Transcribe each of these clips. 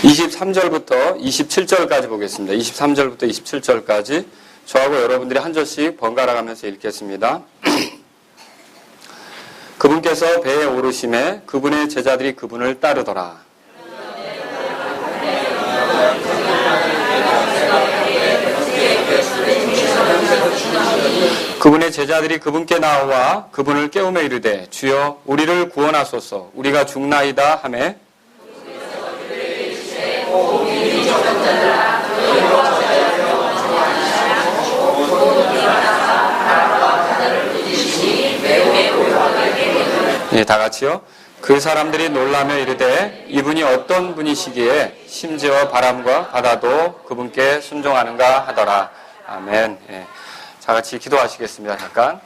23절부터 27절까지 보겠습니다. 23절부터 27절까지 저하고 여러분들이 한 절씩 번갈아 가면서 읽겠습니다. 그분께서 배에 오르심에 그분의 제자들이 그분을 따르더라. 그분의 제자들이 그분께 나와 그분을 깨우며 이르되 주여 우리를 구원하소서 우리가 죽나이다 하매 네, 다 같이요. 그 사람들이 놀라며 이르되 이분이 어떤 분이시기에 심지어 바람과 바다도 그분께 순종하는가 하더라. 아멘. 예. 다 같이 기도하시겠습니다. 잠깐.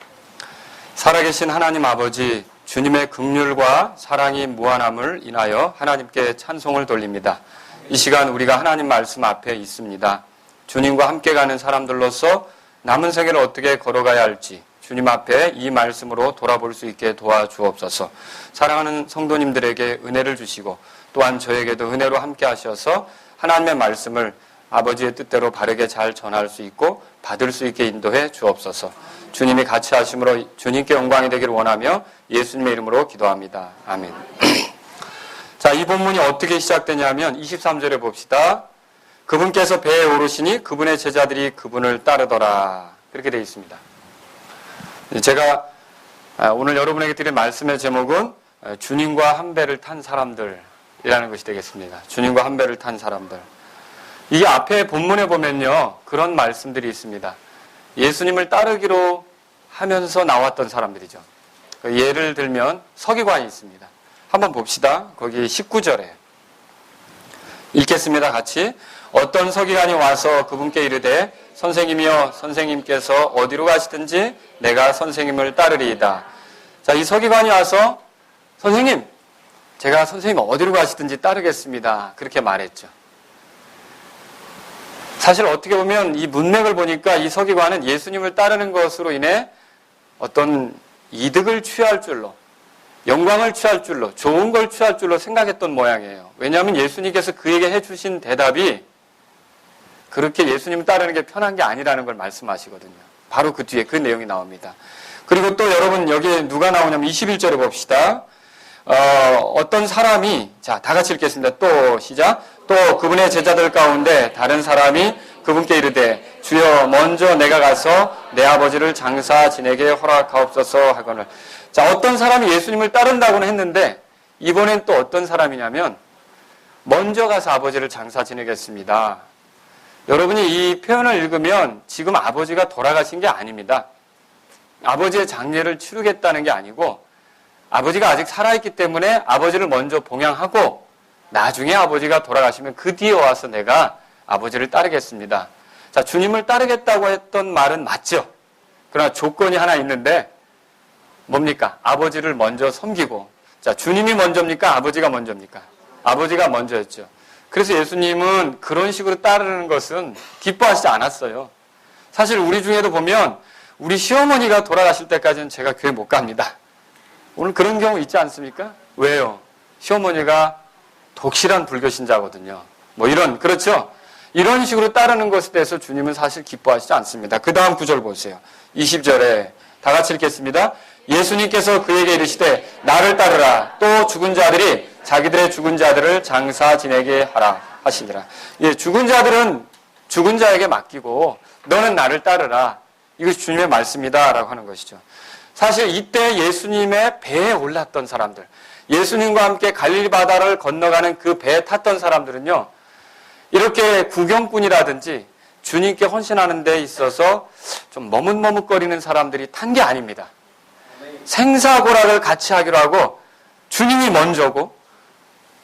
살아계신 하나님 아버지, 주님의 긍휼과 사랑이 무한함을 인하여 하나님께 찬송을 돌립니다. 이 시간 우리가 하나님 말씀 앞에 있습니다. 주님과 함께 가는 사람들로서 남은 생애를 어떻게 걸어가야 할지 주님 앞에 이 말씀으로 돌아볼 수 있게 도와주옵소서. 사랑하는 성도님들에게 은혜를 주시고 또한 저에게도 은혜로 함께 하셔서 하나님의 말씀을 아버지의 뜻대로 바르게 잘 전할 수 있고 받을 수 있게 인도해 주옵소서. 주님이 같이 하심으로 주님께 영광이 되기를 원하며 예수님의 이름으로 기도합니다. 아멘. 자, 이 본문이 어떻게 시작되냐면 23절에 봅시다. 그분께서 배에 오르시니 그분의 제자들이 그분을 따르더라. 그렇게 되어 있습니다. 제가 오늘 여러분에게 드릴 말씀의 제목은 주님과 한 배를 탄 사람들이라는 것이 되겠습니다. 주님과 한 배를 탄 사람들. 이게 앞에 본문에 보면요. 그런 말씀들이 있습니다. 예수님을 따르기로 하면서 나왔던 사람들이죠. 예를 들면 서기관이 있습니다. 한번 봅시다. 거기 19절에 읽겠습니다. 같이. 어떤 서기관이 와서 그분께 이르되 선생님이여 선생님께서 어디로 가시든지 내가 선생님을 따르리이다. 자, 이 서기관이 와서 선생님, 제가 선생님 어디로 가시든지 따르겠습니다. 그렇게 말했죠. 사실 어떻게 보면 이 문맥을 보니까 이 서기관은 예수님을 따르는 것으로 인해 어떤 이득을 취할 줄로, 영광을 취할 줄로, 좋은 걸 취할 줄로 생각했던 모양이에요. 왜냐하면 예수님께서 그에게 해주신 대답이 그렇게 예수님을 따르는 게 편한 게 아니라는 걸 말씀하시거든요. 바로 그 뒤에 그 내용이 나옵니다. 그리고 또 여러분 여기에 누가 나오냐면 21절에 봅시다. 어떤 사람이, 자, 다 같이 읽겠습니다. 또 시작. 또 그분의 제자들 가운데 다른 사람이 그분께 이르되 주여 먼저 내가 가서 내 아버지를 장사 지내게 허락하옵소서 하거늘. 자, 어떤 사람이 예수님을 따른다고는 했는데 이번엔 또 어떤 사람이냐면 먼저 가서 아버지를 장사 지내겠습니다. 여러분이 이 표현을 읽으면 지금 아버지가 돌아가신 게 아닙니다. 아버지의 장례를 치르겠다는 게 아니고 아버지가 아직 살아있기 때문에 아버지를 먼저 봉양하고 나중에 아버지가 돌아가시면 그 뒤에 와서 내가 아버지를 따르겠습니다. 자, 주님을 따르겠다고 했던 말은 맞죠. 그러나 조건이 하나 있는데 뭡니까? 아버지를 먼저 섬기고. 자, 주님이 먼저입니까? 아버지가 먼저입니까? 아버지가 먼저였죠. 그래서 예수님은 그런 식으로 따르는 것은 기뻐하시지 않았어요. 사실 우리 중에도 보면 우리 시어머니가 돌아가실 때까지는 제가 교회 못 갑니다. 오늘 그런 경우 있지 않습니까? 왜요? 시어머니가 독실한 불교 신자거든요. 뭐 이런, 그렇죠? 이런 식으로 따르는 것에 대해서 주님은 사실 기뻐하시지 않습니다. 그 다음 구절 보세요. 20절에 다 같이 읽겠습니다. 예수님께서 그에게 이르시되 나를 따르라. 또 죽은 자들이 자기들의 죽은 자들을 장사 지내게 하라 하시니라. 예, 죽은 자들은 죽은 자에게 맡기고 너는 나를 따르라. 이것이 주님의 말씀이다라고 하는 것이죠. 사실 이때 예수님의 배에 올랐던 사람들, 예수님과 함께 갈릴리 바다를 건너가는 그 배에 탔던 사람들은요, 이렇게 구경꾼이라든지 주님께 헌신하는 데 있어서 좀 머뭇머뭇거리는 사람들이 탄 게 아닙니다. 생사고락을 같이 하기로 하고 주님이 먼저고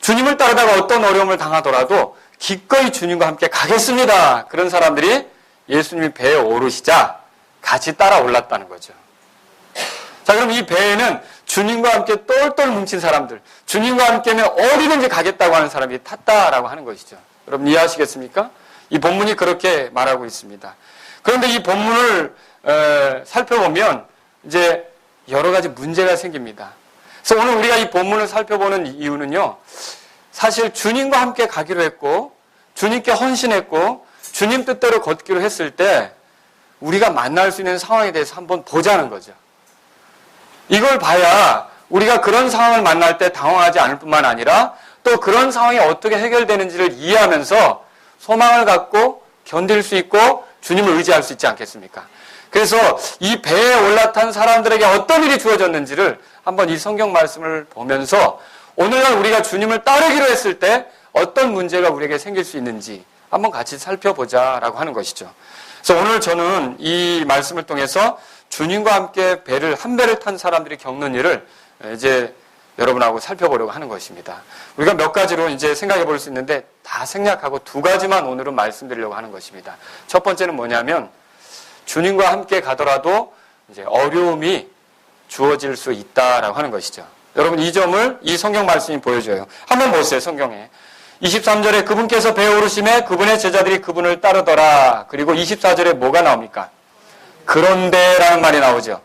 주님을 따르다가 어떤 어려움을 당하더라도 기꺼이 주님과 함께 가겠습니다. 그런 사람들이 예수님이 배에 오르시자 같이 따라 올랐다는 거죠. 자, 그럼 이 배에는 주님과 함께 똘똘 뭉친 사람들, 주님과 함께면 어디든지 가겠다고 하는 사람이 탔다라고 하는 것이죠. 여러분 이해하시겠습니까? 이 본문이 그렇게 말하고 있습니다. 그런데 이 본문을 살펴보면 이제 여러 가지 문제가 생깁니다. 그래서 오늘 우리가 이 본문을 살펴보는 이유는요, 사실 주님과 함께 가기로 했고 주님께 헌신했고 주님 뜻대로 걷기로 했을 때 우리가 만날 수 있는 상황에 대해서 한번 보자는 거죠. 이걸 봐야 우리가 그런 상황을 만날 때 당황하지 않을 뿐만 아니라 또 그런 상황이 어떻게 해결되는지를 이해하면서 소망을 갖고 견딜 수 있고 주님을 의지할 수 있지 않겠습니까? 그래서 이 배에 올라탄 사람들에게 어떤 일이 주어졌는지를 한번 이 성경 말씀을 보면서 오늘날 우리가 주님을 따르기로 했을 때 어떤 문제가 우리에게 생길 수 있는지 한번 같이 살펴보자라고 하는 것이죠. 그래서 오늘 저는 이 말씀을 통해서 주님과 함께 한 배를 탄 사람들이 겪는 일을 이제 여러분하고 살펴보려고 하는 것입니다. 우리가 몇 가지로 이제 생각해 볼 수 있는데 다 생략하고 두 가지만 오늘은 말씀드리려고 하는 것입니다. 첫 번째는 뭐냐면 주님과 함께 가더라도 이제 어려움이 주어질 수 있다라고 하는 것이죠. 여러분 이 점을 이 성경 말씀이 보여줘요. 한번 보세요. 성경에 23절에 그분께서 배에 오르심에 그분의 제자들이 그분을 따르더라. 그리고 24절에 뭐가 나옵니까? 그런데라는 말이 나오죠.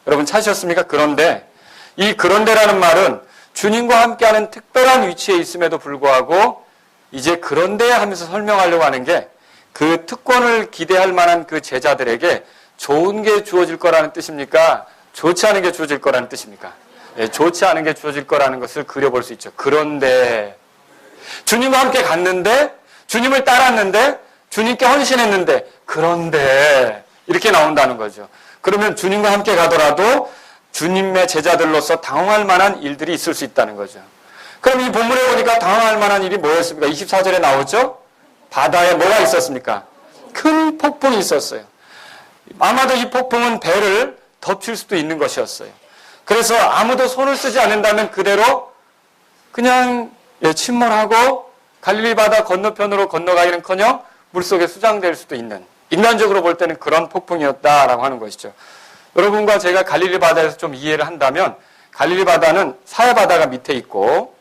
여러분 찾으셨습니까? 그런데 이 그런데라는 말은 주님과 함께하는 특별한 위치에 있음에도 불구하고 이제 그런데 하면서 설명하려고 하는 게 그 특권을 기대할 만한 그 제자들에게 좋은 게 주어질 거라는 뜻입니까? 좋지 않은 게 주어질 거라는 뜻입니까? 네, 좋지 않은 게 주어질 거라는 것을 그려볼 수 있죠. 그런데 주님과 함께 갔는데 주님을 따랐는데 주님께 헌신했는데 그런데 이렇게 나온다는 거죠. 그러면 주님과 함께 가더라도 주님의 제자들로서 당황할 만한 일들이 있을 수 있다는 거죠. 그럼 이 본문에 보니까 당황할 만한 일이 뭐였습니까? 24절에 나오죠? 바다에 뭐가 있었습니까? 큰 폭풍이 있었어요. 아마도 이 폭풍은 배를 덮칠 수도 있는 것이었어요. 그래서 아무도 손을 쓰지 않는다면 그대로 그냥 침몰하고 갈릴리 바다 건너편으로 건너가기는커녕 물속에 수장될 수도 있는 인간적으로 볼 때는 그런 폭풍이었다라고 하는 것이죠. 여러분과 제가 갈릴리 바다에서 좀 이해를 한다면 갈릴리 바다는 사해 바다가 밑에 있고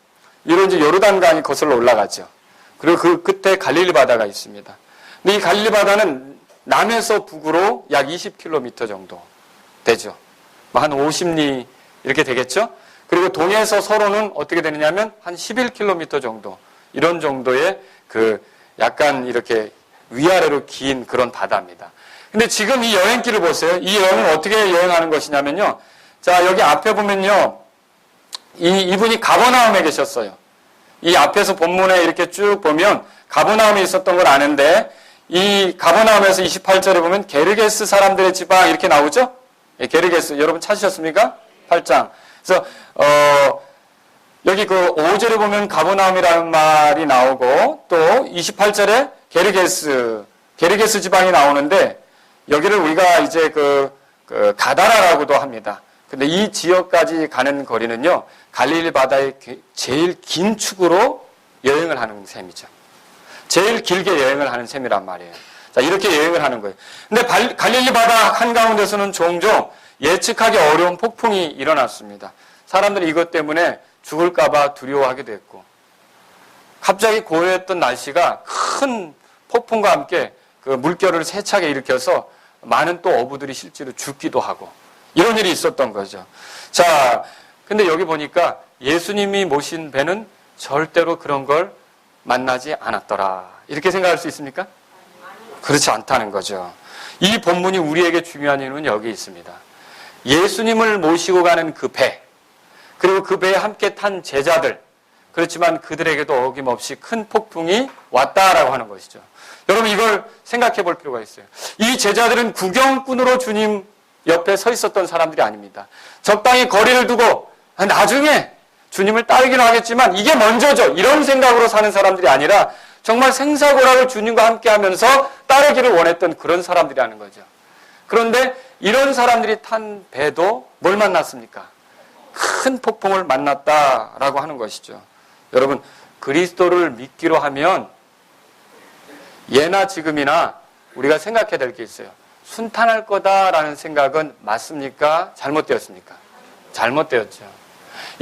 위로 이제 요르단강이 거슬러 올라가죠. 그리고 그 끝에 갈릴리 바다가 있습니다. 근데 이 갈릴리 바다는 남에서 북으로 약 20km 정도 되죠. 한 50리 이렇게 되겠죠. 그리고 동에서 서로는 어떻게 되느냐면 한 11km 정도 이런 정도의 그 약간 이렇게 위아래로 긴 그런 바다입니다. 근데 지금 이 여행길을 보세요. 이 여행은 어떻게 여행하는 것이냐면요. 자, 여기 앞에 보면요. 이분이 가버나움에 계셨어요. 이 앞에서 본문에 이렇게 쭉 보면 가버나움에 있었던 걸 아는데 이 가버나움에서 28절에 보면 게르게스 사람들의 지방 이렇게 나오죠? 예, 게르게스. 여러분 찾으셨습니까? 8장. 그래서 여기 그 5절에 보면 가버나움이라는 말이 나오고 또 28절에 게르게스 지방이 나오는데 여기를 우리가 이제 그 가다라라고도 합니다. 근데 이 지역까지 가는 거리는요, 갈릴리 바다의 제일 긴 축으로 여행을 하는 셈이죠. 제일 길게 여행을 하는 셈이란 말이에요. 자, 이렇게 여행을 하는 거예요. 근데 갈릴리 바다 한가운데서는 종종 예측하기 어려운 폭풍이 일어났습니다. 사람들이 이것 때문에 죽을까봐 두려워하기도 했고, 갑자기 고요했던 날씨가 큰 폭풍과 함께 그 물결을 세차게 일으켜서 많은 또 어부들이 실제로 죽기도 하고, 이런 일이 있었던 거죠. 자, 근데 여기 보니까 예수님이 모신 배는 절대로 그런 걸 만나지 않았더라. 이렇게 생각할 수 있습니까? 그렇지 않다는 거죠. 이 본문이 우리에게 중요한 이유는 여기 있습니다. 예수님을 모시고 가는 그 배, 그리고 그 배에 함께 탄 제자들, 그렇지만 그들에게도 어김없이 큰 폭풍이 왔다라고 하는 것이죠. 여러분 이걸 생각해 볼 필요가 있어요. 이 제자들은 구경꾼으로 주님 옆에 서 있었던 사람들이 아닙니다. 적당히 거리를 두고 나중에 주님을 따르기는 하겠지만 이게 먼저죠. 이런 생각으로 사는 사람들이 아니라 정말 생사고락을 주님과 함께 하면서 따르기를 원했던 그런 사람들이라는 거죠. 그런데 이런 사람들이 탄 배도 뭘 만났습니까? 큰 폭풍을 만났다라고 하는 것이죠. 여러분, 그리스도를 믿기로 하면 예나 지금이나 우리가 생각해야 될 게 있어요. 순탄할 거다라는 생각은 맞습니까? 잘못되었습니까? 잘못되었죠.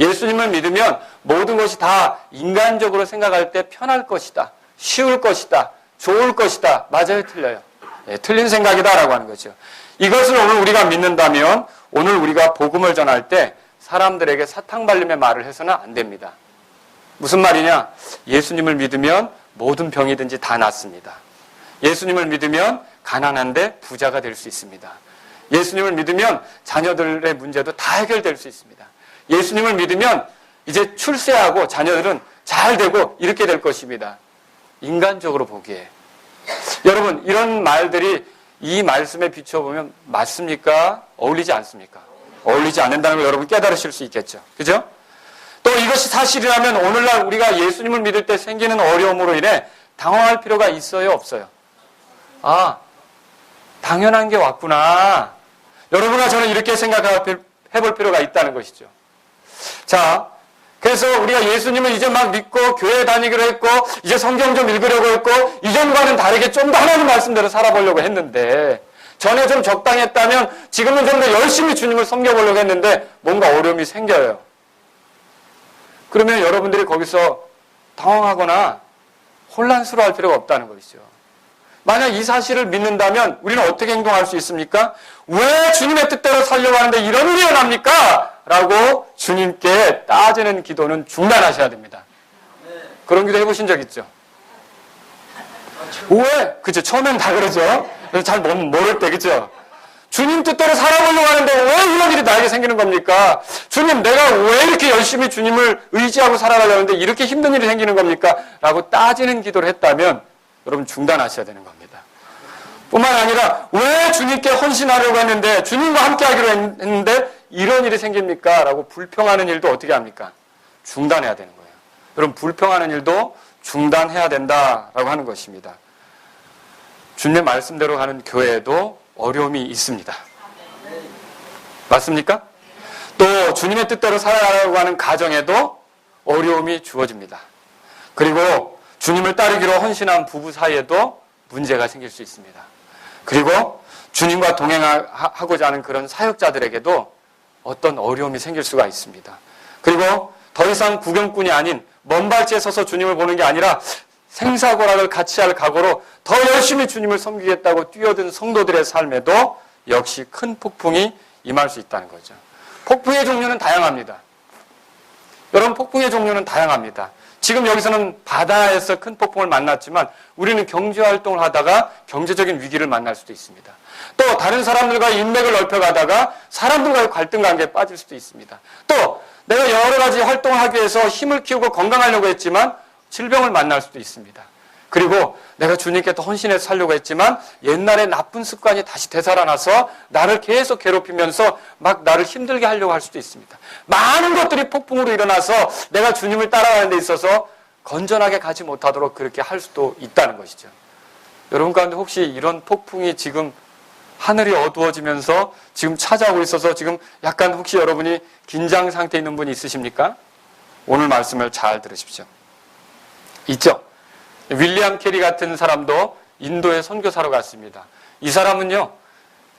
예수님을 믿으면 모든 것이 다 인간적으로 생각할 때 편할 것이다, 쉬울 것이다, 좋을 것이다. 맞아요, 틀려요? 네, 틀린 생각이다라고 하는 거죠. 이것을 오늘 우리가 믿는다면 오늘 우리가 복음을 전할 때 사람들에게 사탕발림의 말을 해서는 안 됩니다. 무슨 말이냐? 예수님을 믿으면 모든 병이든지 다 낫습니다. 예수님을 믿으면 가난한데 부자가 될 수 있습니다. 예수님을 믿으면 자녀들의 문제도 다 해결될 수 있습니다. 예수님을 믿으면 이제 출세하고 자녀들은 잘 되고 이렇게 될 것입니다. 인간적으로 보기에. 여러분, 이런 말들이 이 말씀에 비춰보면 맞습니까? 어울리지 않습니까? 어울리지 않는다는 걸 여러분 깨달으실 수 있겠죠. 그죠? 또 이것이 사실이라면 오늘날 우리가 예수님을 믿을 때 생기는 어려움으로 인해 당황할 필요가 있어요, 없어요? 아, 당연한 게 왔구나. 여러분과 저는 이렇게 생각해볼 필요가 있다는 것이죠. 자, 그래서 우리가 예수님을 이제 막 믿고 교회 다니기로 했고 이제 성경 좀 읽으려고 했고 이전과는 다르게 좀 더 하나님 말씀대로 살아보려고 했는데 전에 좀 적당했다면 지금은 좀 더 열심히 주님을 섬겨보려고 했는데 뭔가 어려움이 생겨요. 그러면 여러분들이 거기서 당황하거나 혼란스러워할 필요가 없다는 것이죠. 만약 이 사실을 믿는다면 우리는 어떻게 행동할 수 있습니까? 왜 주님의 뜻대로 살려고 하는데 이런 일이 일어납니까? 라고 주님께 따지는 기도는 중단하셔야 됩니다. 그런 기도 해보신 적 있죠? 왜? 그죠? 처음엔 다 그러죠? 잘 모를 때, 그죠? 주님 뜻대로 살아보려고 하는데 왜 이런 일이 나에게 생기는 겁니까? 주님, 내가 왜 이렇게 열심히 주님을 의지하고 살아가려고 하는데 이렇게 힘든 일이 생기는 겁니까? 라고 따지는 기도를 했다면 여러분 중단하셔야 되는 겁니다. 뿐만 아니라 왜 주님께 헌신하려고 했는데 주님과 함께 하기로 했는데 이런 일이 생깁니까? 라고 불평하는 일도 어떻게 합니까? 중단해야 되는 거예요. 여러분 불평하는 일도 중단해야 된다라고 하는 것입니다. 주님의 말씀대로 가는 교회에도 어려움이 있습니다. 맞습니까? 또 주님의 뜻대로 살아가려고 하는 가정에도 어려움이 주어집니다. 그리고 주님을 따르기로 헌신한 부부 사이에도 문제가 생길 수 있습니다. 그리고 주님과 동행하고자 하는 그런 사역자들에게도 어떤 어려움이 생길 수가 있습니다. 그리고 더 이상 구경꾼이 아닌 먼 발치에 서서 주님을 보는 게 아니라 생사고락을 같이 할 각오로 더 열심히 주님을 섬기겠다고 뛰어든 성도들의 삶에도 역시 큰 폭풍이 임할 수 있다는 거죠. 폭풍의 종류는 다양합니다. 여러분 폭풍의 종류는 다양합니다. 지금 여기서는 바다에서 큰 폭풍을 만났지만 우리는 경제활동을 하다가 경제적인 위기를 만날 수도 있습니다. 또 다른 사람들과의 인맥을 넓혀가다가 사람들과의 갈등 관계에 빠질 수도 있습니다. 또 내가 여러 가지 활동을 하기 위해서 힘을 키우고 건강하려고 했지만 질병을 만날 수도 있습니다. 그리고 내가 주님께 더 헌신해서 살려고 했지만 옛날에 나쁜 습관이 다시 되살아나서 나를 계속 괴롭히면서 막 나를 힘들게 하려고 할 수도 있습니다. 많은 것들이 폭풍으로 일어나서 내가 주님을 따라가는 데 있어서 건전하게 가지 못하도록 그렇게 할 수도 있다는 것이죠. 여러분 가운데 혹시 이런 폭풍이 지금 하늘이 어두워지면서 지금 찾아오고 있어서 지금 약간 혹시 여러분이 긴장 상태에 있는 분이 있으십니까? 오늘 말씀을 잘 들으십시오. 있죠? 윌리엄 캐리 같은 사람도 인도에 선교사로 갔습니다. 이 사람은요,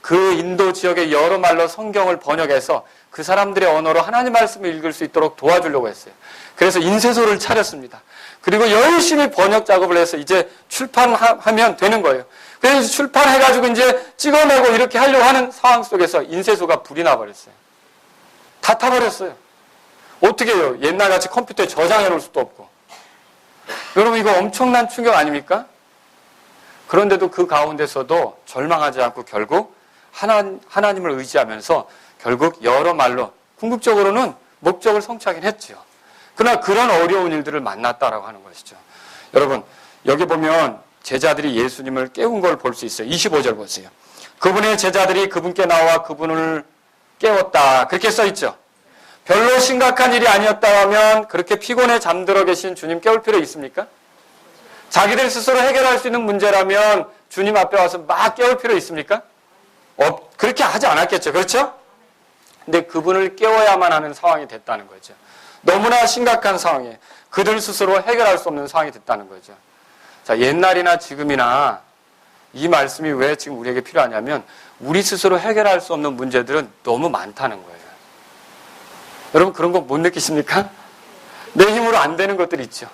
그 인도 지역의 여러 말로 성경을 번역해서 그 사람들의 언어로 하나님 말씀을 읽을 수 있도록 도와주려고 했어요. 그래서 인쇄소를 차렸습니다. 그리고 열심히 번역 작업을 해서 이제 출판하면 되는 거예요. 그래서 출판해가지고 이제 찍어내고 이렇게 하려고 하는 상황 속에서 인쇄소가 불이 나버렸어요. 다 타버렸어요. 어떻게 해요? 옛날같이 컴퓨터에 저장해 놓을 수도 없고. 여러분 이거 엄청난 충격 아닙니까? 그런데도 그 가운데서도 절망하지 않고 결국 하나님을 의지하면서 결국 여러 말로 궁극적으로는 목적을 성취하긴 했죠. 그러나 그런 어려운 일들을 만났다라고 하는 것이죠. 여러분 여기 보면 제자들이 예수님을 깨운 걸 볼 수 있어요. 25절 보세요. 그분의 제자들이 그분께 나와 그분을 깨웠다. 그렇게 써 있죠. 별로 심각한 일이 아니었다면 그렇게 피곤해 잠들어 계신 주님 깨울 필요 있습니까? 자기들 스스로 해결할 수 있는 문제라면 주님 앞에 와서 막 깨울 필요 있습니까? 그렇게 하지 않았겠죠. 그렇죠? 근데 그분을 깨워야만 하는 상황이 됐다는 거죠. 너무나 심각한 상황에 그들 스스로 해결할 수 없는 상황이 됐다는 거죠. 자, 옛날이나 지금이나 이 말씀이 왜 지금 우리에게 필요하냐면 우리 스스로 해결할 수 없는 문제들은 너무 많다는 거예요. 여러분 그런 거 못 느끼십니까? 내 힘으로 안 되는 것들이 있죠.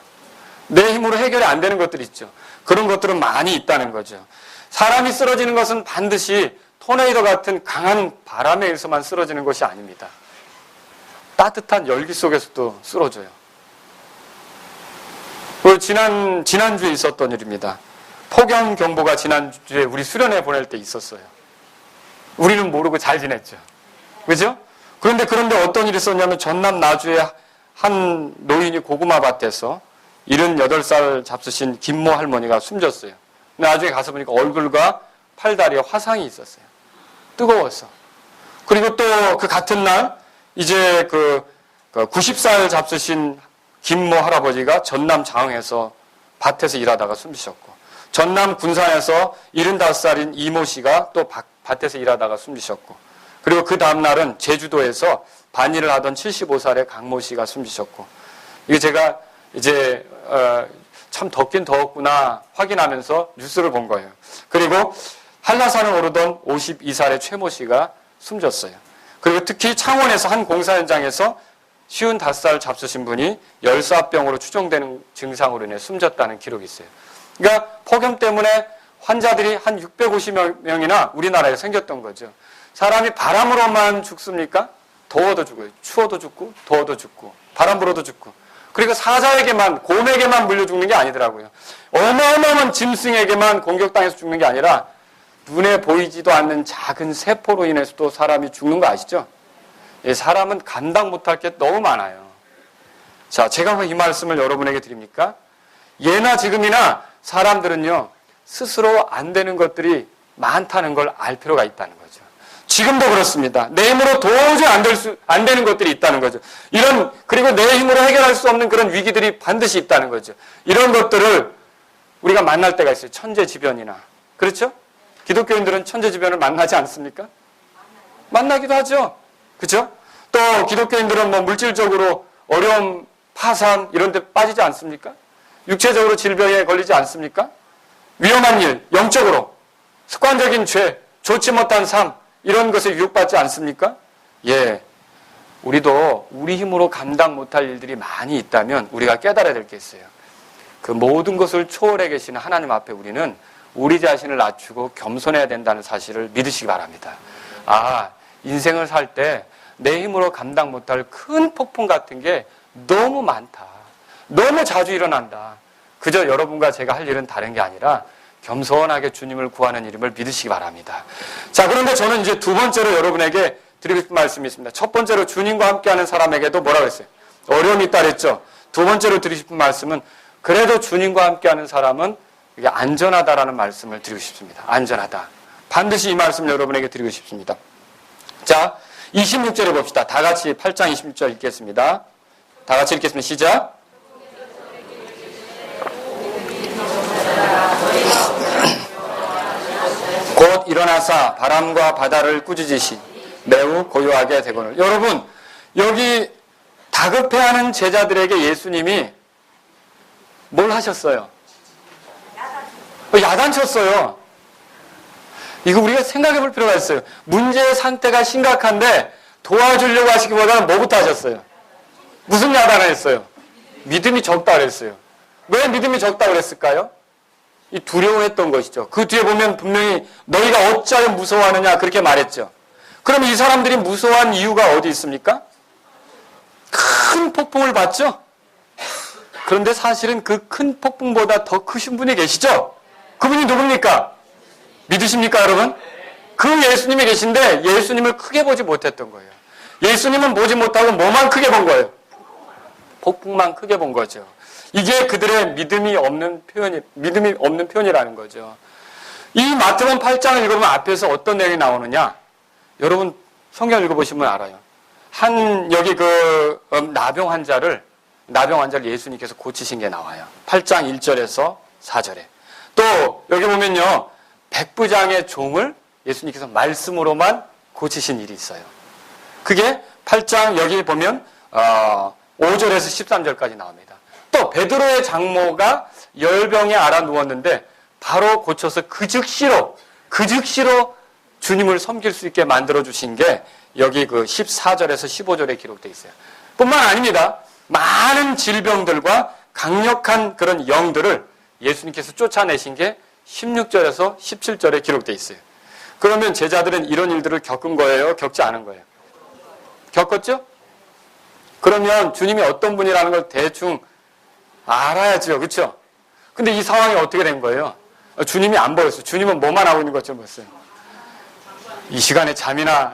내 힘으로 해결이 안 되는 것들이 있죠. 그런 것들은 많이 있다는 거죠. 사람이 쓰러지는 것은 반드시 토네이도 같은 강한 바람에 의해서만 쓰러지는 것이 아닙니다. 따뜻한 열기 속에서도 쓰러져요. 지난주에 있었던 일입니다. 폭염 경보가 지난주에 우리 수련회 보낼 때 있었어요. 우리는 모르고 잘 지냈죠. 그죠? 그런데 어떤 일이 있었냐면 전남 나주의 한 노인이 고구마 밭에서 78살 잡수신 김모 할머니가 숨졌어요. 나중에 가서 보니까 얼굴과 팔다리에 화상이 있었어요. 뜨거워서. 그리고 또 그 같은 날 이제 90살 잡수신 김모 할아버지가 전남 장흥에서 밭에서 일하다가 숨지셨고, 전남 군산에서 75살인 이모 씨가 또 밭에서 일하다가 숨지셨고, 그리고 그 다음날은 제주도에서 반일을 하던 75살의 강모 씨가 숨지셨고, 이게 제가 이제 참 덥긴 더웠구나 확인하면서 뉴스를 본 거예요. 그리고 한라산을 오르던 52살의 최모 씨가 숨졌어요. 그리고 특히 창원에서 한 공사 현장에서 55살 잡수신 분이 열사병으로 추정되는 증상으로 인해 숨졌다는 기록이 있어요. 그러니까 폭염 때문에 환자들이 한 650명이나 우리나라에 생겼던 거죠. 사람이 바람으로만 죽습니까? 더워도 죽어요. 추워도 죽고 더워도 죽고 바람 불어도 죽고. 그리고 사자에게만, 곰에게만 물려 죽는 게 아니더라고요. 어마어마한 짐승에게만 공격당해서 죽는 게 아니라 눈에 보이지도 않는 작은 세포로 인해서도 사람이 죽는 거 아시죠? 사람은 감당 못할 게 너무 많아요. 자, 제가 왜 이 말씀을 여러분에게 드립니까? 예나 지금이나 사람들은요, 스스로 안 되는 것들이 많다는 걸 알 필요가 있다는 거죠. 지금도 그렇습니다. 내 힘으로 도저히 안 되는 것들이 있다는 거죠. 그리고 내 힘으로 해결할 수 없는 그런 위기들이 반드시 있다는 거죠. 이런 것들을 우리가 만날 때가 있어요. 천재지변이나. 그렇죠? 기독교인들은 천재지변을 만나지 않습니까? 만나기도 하죠. 그렇죠? 또 기독교인들은 물질적으로 어려움, 파산 이런 데 빠지지 않습니까? 육체적으로 질병에 걸리지 않습니까? 위험한 일, 영적으로, 습관적인 죄, 좋지 못한 삶 이런 것에 유혹받지 않습니까? 예, 우리도 우리 힘으로 감당 못할 일들이 많이 있다면 우리가 깨달아야 될 게 있어요. 그 모든 것을 초월해 계시는 하나님 앞에 우리는 우리 자신을 낮추고 겸손해야 된다는 사실을 믿으시기 바랍니다. 인생을 살 때 내 힘으로 감당 못할 큰 폭풍 같은 게 너무 많다. 너무 자주 일어난다. 그저 여러분과 제가 할 일은 다른 게 아니라 겸손하게 주님을 구하는 일임을 믿으시기 바랍니다. 자, 그런데 저는 이제 두 번째로 여러분에게 드리고 싶은 말씀이 있습니다. 첫 번째로 주님과 함께하는 사람에게도 뭐라고 했어요? 어려움이 있다 그랬죠. 두 번째로 드리고 싶은 말씀은 그래도 주님과 함께하는 사람은 이게 안전하다라는 말씀을 드리고 싶습니다. 안전하다. 반드시 이 말씀 여러분에게 드리고 싶습니다. 자, 26절에 봅시다. 다 같이 8장 26절 읽겠습니다. 다 같이 읽겠습니다. 시작. 곧 일어나사 바람과 바다를 꾸짖으시 매우 고요하게 되거늘. 여러분, 여기 다급해하는 제자들에게 예수님이 뭘 하셨어요? 야단쳤어요. 이거 우리가 생각해 볼 필요가 있어요. 문제의 상태가 심각한데 도와주려고 하시기보다는 뭐부터 하셨어요? 무슨 야단을 했어요? 믿음이 적다 그랬어요. 왜 믿음이 적다 그랬을까요? 이 두려워했던 것이죠. 그 뒤에 보면 분명히 너희가 어찌하여 무서워하느냐 그렇게 말했죠. 그럼 이 사람들이 무서워한 이유가 어디 있습니까? 큰 폭풍을 봤죠? 그런데 사실은 그 큰 폭풍보다 더 크신 분이 계시죠? 그분이 누굽니까? 믿으십니까, 여러분? 그 예수님이 계신데 예수님을 크게 보지 못했던 거예요. 예수님은 보지 못하고 뭐만 크게 본 거예요? 폭풍만 크게 본 거죠. 이게 그들의 믿음이 없는 표현이라는 거죠. 이 마태복음 8장을 읽어보면 앞에서 어떤 내용이 나오느냐? 여러분 성경 읽어보시면 알아요. 여기 나병 환자를 예수님께서 고치신 게 나와요. 8장 1절에서 4절에. 또 여기 보면요. 백부장의 종을 예수님께서 말씀으로만 고치신 일이 있어요. 그게 8장 여기 보면 5절에서 13절까지 나옵니다. 또 베드로의 장모가 열병에 앓아 누웠는데 바로 고쳐서 그 즉시로 주님을 섬길 수 있게 만들어주신 게 여기 14절에서 15절에 기록되어 있어요. 뿐만 아닙니다. 많은 질병들과 강력한 그런 영들을 예수님께서 쫓아내신 게 16절에서 17절에 기록되어 있어요. 그러면 제자들은 이런 일들을 겪은 거예요? 겪지 않은 거예요? 겪었죠? 그러면 주님이 어떤 분이라는 걸 대충 알아야죠. 그렇죠? 근데 이 상황이 어떻게 된 거예요? 주님이 안 보였어요. 주님은 뭐만 하고 있는 것처럼 보였어요. 이 시간에 잠이나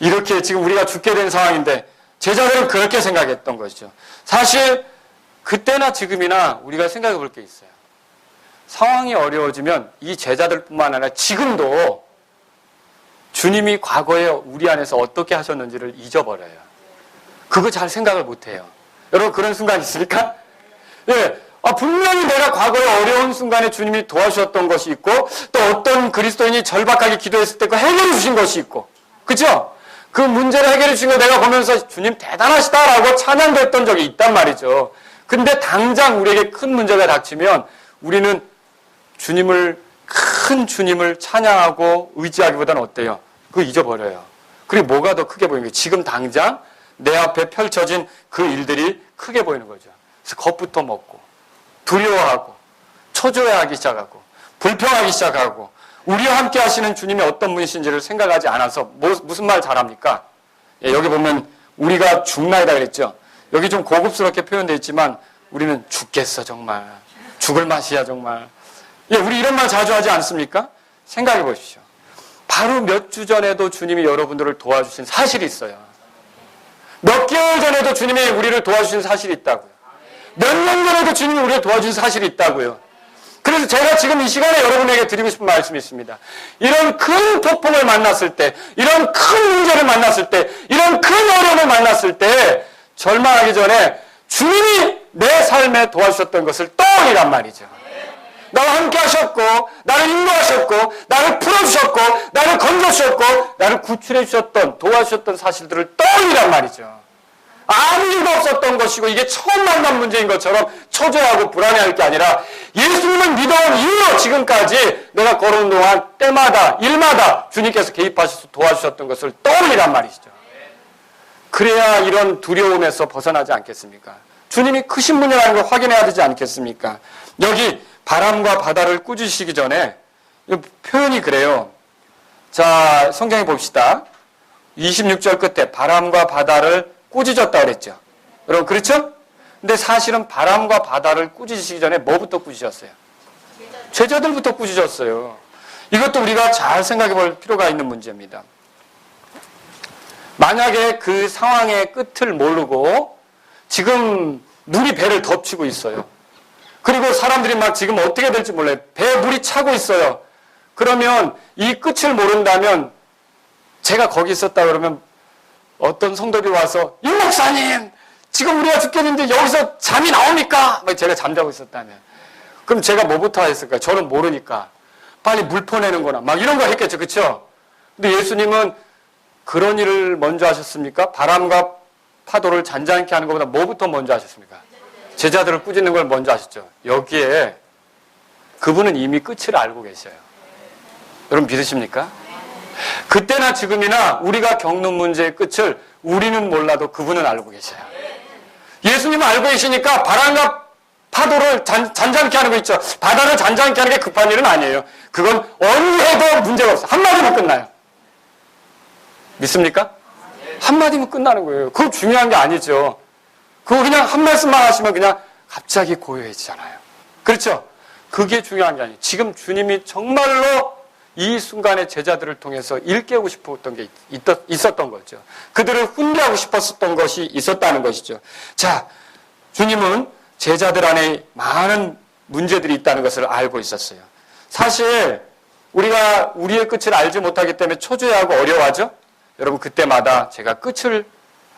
이렇게 지금 우리가 죽게 된 상황인데 제자들은 그렇게 생각했던 것이죠. 사실 그때나 지금이나 우리가 생각해 볼 게 있어요. 상황이 어려워지면 이 제자들뿐만 아니라 지금도 주님이 과거에 우리 안에서 어떻게 하셨는지를 잊어버려요. 그거 잘 생각을 못해요. 여러분 그런 순간 있습니까? 예, 분명히 내가 과거에 어려운 순간에 주님이 도와주셨던 것이 있고 또 어떤 그리스도인이 절박하게 기도했을 때 그 해결해 주신 것이 있고 그죠? 그 문제를 해결해 주신 거 내가 보면서 주님 대단하시다라고 찬양됐던 적이 있단 말이죠. 근데 당장 우리에게 큰 문제가 닥치면 우리는 큰 주님을 찬양하고 의지하기보다는 어때요? 그거 잊어버려요. 그리고 뭐가 더 크게 보이는 거예요? 지금 당장 내 앞에 펼쳐진 그 일들이 크게 보이는 거죠. 그래서 겁부터 먹고 두려워하고 초조해하기 시작하고 불평하기 시작하고 우리와 함께 하시는 주님이 어떤 분이신지를 생각하지 않아서 무슨 말 잘합니까? 예, 여기 보면 우리가 죽나이다 그랬죠. 여기 좀 고급스럽게 표현되어 있지만 우리는 죽겠어 정말. 죽을 맛이야 정말. 예, 우리 이런 말 자주 하지 않습니까? 생각해 보십시오. 바로 몇 주 전에도 주님이 여러분들을 도와주신 사실이 있어요. 몇 개월 전에도 주님이 우리를 도와주신 사실이 있다고요. 몇 년 전에도 주님이 우리를 도와주신 사실이 있다고요. 그래서 제가 지금 이 시간에 여러분에게 드리고 싶은 말씀이 있습니다. 이런 큰 폭풍을 만났을 때, 이런 큰 문제를 만났을 때, 이런 큰 어려움을 만났을 때 절망하기 전에 주님이 내 삶에 도와주셨던 것을 떠올리란 말이죠. 나와 함께 하셨고 나를 인도하셨고 나를 풀어주셨고 나를 건져주셨고 나를 구출해 주셨던 도와주셨던 사실들을 떠올리란 말이죠. 아무 일도 없었던 것이고 이게 처음 만난 문제인 것처럼 초조하고 불안해할 게 아니라 예수님을 믿어온 이후로 지금까지 내가 걸어온 동안 때마다 일마다 주님께서 개입하셔서 도와주셨던 것을 떠올리란 말이시죠. 그래야 이런 두려움에서 벗어나지 않겠습니까? 주님이 크신 분이라는 걸 확인해야 되지 않겠습니까? 여기 바람과 바다를 꾸짖으시기 전에 표현이 그래요. 자, 성경에 봅시다. 26절 끝에 바람과 바다를 꾸짖었다 그랬죠. 여러분 그렇죠? 근데 사실은 바람과 바다를 꾸짖으시기 전에 뭐부터 꾸짖었어요? 제자들부터 꾸짖었어요. 이것도 우리가 잘 생각해 볼 필요가 있는 문제입니다. 만약에 그 상황의 끝을 모르고 지금 물이 배를 덮치고 있어요. 그리고 사람들이 막 지금 어떻게 될지 몰라요. 배에 물이 차고 있어요. 그러면 이 끝을 모른다면 제가 거기 있었다 그러면 어떤 성도들이 와서 이 목사님 지금 우리가 죽겠는데 여기서 잠이 나옵니까? 제가 잠자고 있었다면 그럼 제가 뭐부터 했을까요? 저는 모르니까 빨리 물 퍼내는 거나 막 이런 거 했겠죠. 그렇죠? 근데 예수님은 그런 일을 먼저 하셨습니까? 바람과 파도를 잔잔케 하는 것보다 뭐부터 먼저 하셨습니까? 제자들을 꾸짖는 걸 먼저 하셨죠. 여기에 그분은 이미 끝을 알고 계셔요. 여러분 믿으십니까? 그때나 지금이나 우리가 겪는 문제의 끝을 우리는 몰라도 그분은 알고 계셔요. 예수님은 알고 계시니까 바람과 파도를 잔잔케 하는 거 있죠. 바다를 잔잔케 하는 게 급한 일은 아니에요. 그건 어느 해도 문제가 없어요. 한마디면 끝나요. 믿습니까? 한마디면 끝나는 거예요. 그거 중요한 게 아니죠. 그거 그냥 한 말씀만 하시면 그냥 갑자기 고요해지잖아요. 그렇죠? 그게 중요한 게 아니에요. 지금 주님이 정말로 이 순간에 제자들을 통해서 일깨우고 싶었던 게 있었던 거죠. 그들을 훈계하고 싶었던 것이 있었다는 것이죠. 자, 주님은 제자들 안에 많은 문제들이 있다는 것을 알고 있었어요. 사실 우리가 우리의 끝을 알지 못하기 때문에 초조해하고 어려워하죠. 여러분 그때마다 제가 끝을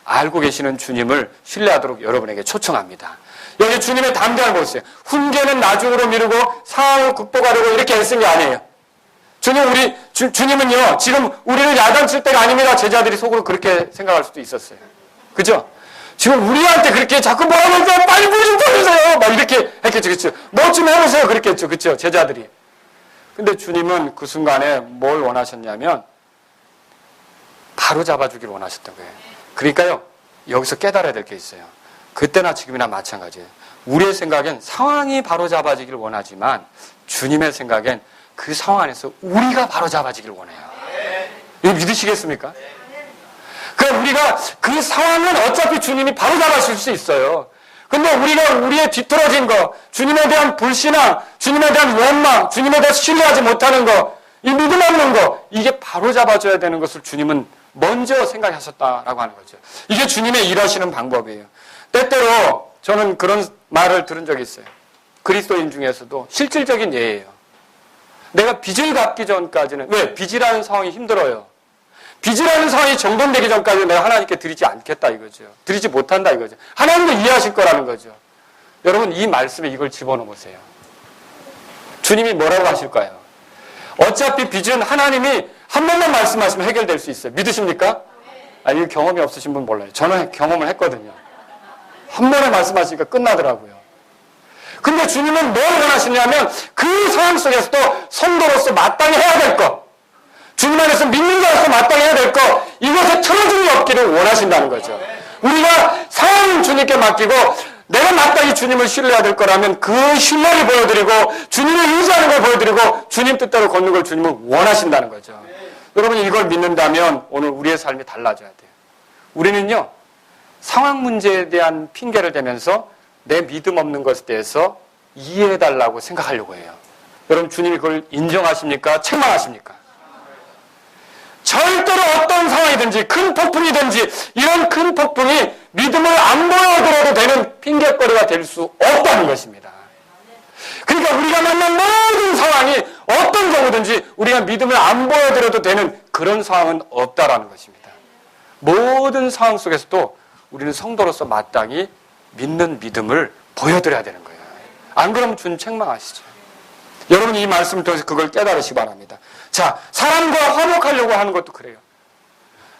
알고 계시는 주님을 신뢰하도록 여러분에게 초청합니다. 여기 주님의 담대함을 보세요. 훈계는 나중으로 미루고 상황을 극복하려고 이렇게 애쓴 게 아니에요. 주님은요, 지금 우리를 야단칠 때가 아닙니다. 제자들이 속으로 그렇게 생각할 수도 있었어요. 그죠? 지금 우리한테 그렇게 자꾸 뭐라고 해서 빨리 물 좀 퍼주세요. 막 이렇게 했겠죠. 그쵸? 뭐 좀 해보세요. 그랬겠죠. 그쵸? 제자들이. 근데 주님은 그 순간에 뭘 원하셨냐면, 바로 잡아주길 원하셨던 거예요. 그러니까요, 여기서 깨달아야 될 게 있어요. 그때나 지금이나 마찬가지예요. 우리의 생각엔 상황이 바로 잡아지길 원하지만, 주님의 생각엔 그 상황 안에서 우리가 바로 잡아지길 원해요. 이거 믿으시겠습니까? 그럼 우리가 그 상황은 어차피 주님이 바로 잡아줄 수 있어요. 근데 우리가 우리의 뒤틀어진 거, 주님에 대한 불신앙, 주님에 대한 원망, 주님에 대해서 신뢰하지 못하는 거, 이 믿음 없는 거, 이게 바로 잡아줘야 되는 것을 주님은 먼저 생각하셨다라고 하는 거죠. 이게 주님의 일하시는 방법이에요. 때때로 저는 그런 말을 들은 적이 있어요. 그리스도인 중에서도 실질적인 예예요. 내가 빚을 갚기 전까지는, 왜? 빚이라는 상황이 힘들어요. 빚이라는 상황이 정돈되기 전까지 내가 하나님께 드리지 않겠다 이거죠. 드리지 못한다 이거죠. 하나님도 이해하실 거라는 거죠. 여러분 이 말씀에 이걸 집어넣으세요. 주님이 뭐라고 하실까요? 어차피 빚은 하나님이 한 번만 말씀하시면 해결될 수 있어요. 믿으십니까? 이 경험이 없으신 분 몰라요. 저는 경험을 했거든요. 한 번에 말씀하시니까 끝나더라고요. 근데 주님은 뭘 원하시냐면 그 상황 속에서도 성도로서 마땅히 해야 될 것, 주님 안에서 믿는 자로서 마땅히 해야 될 것, 이것에 틀어짐이 없기를 원하신다는 거죠. 우리가 상황을 주님께 맡기고 내가 마땅히 주님을 신뢰해야 될 거라면 그 신뢰를 보여드리고 주님을 의지하는 걸 보여드리고 주님 뜻대로 걷는 걸 주님은 원하신다는 거죠. 여러분 이걸 믿는다면 오늘 우리의 삶이 달라져야 돼요. 우리는요 상황 문제에 대한 핑계를 대면서 내 믿음 없는 것에 대해서 이해해달라고 생각하려고 해요. 여러분 주님이 그걸 인정하십니까? 책망하십니까? 절대로 어떤 상황이든지 큰 폭풍이든지 이런 큰 폭풍이 믿음을 안 보여드려도 되는 핑계거리가 될 수 없다는 것입니다. 그러니까 우리가 만난 모든 상황이 어떤 경우든지 우리가 믿음을 안 보여드려도 되는 그런 상황은 없다라는 것입니다. 모든 상황 속에서도 우리는 성도로서 마땅히 믿는 믿음을 보여드려야 되는 거예요. 안 그러면 주님 책망하시죠. 여러분 이 말씀을 통해서 그걸 깨달으시기 바랍니다. 자, 사람과 화목하려고 하는 것도 그래요.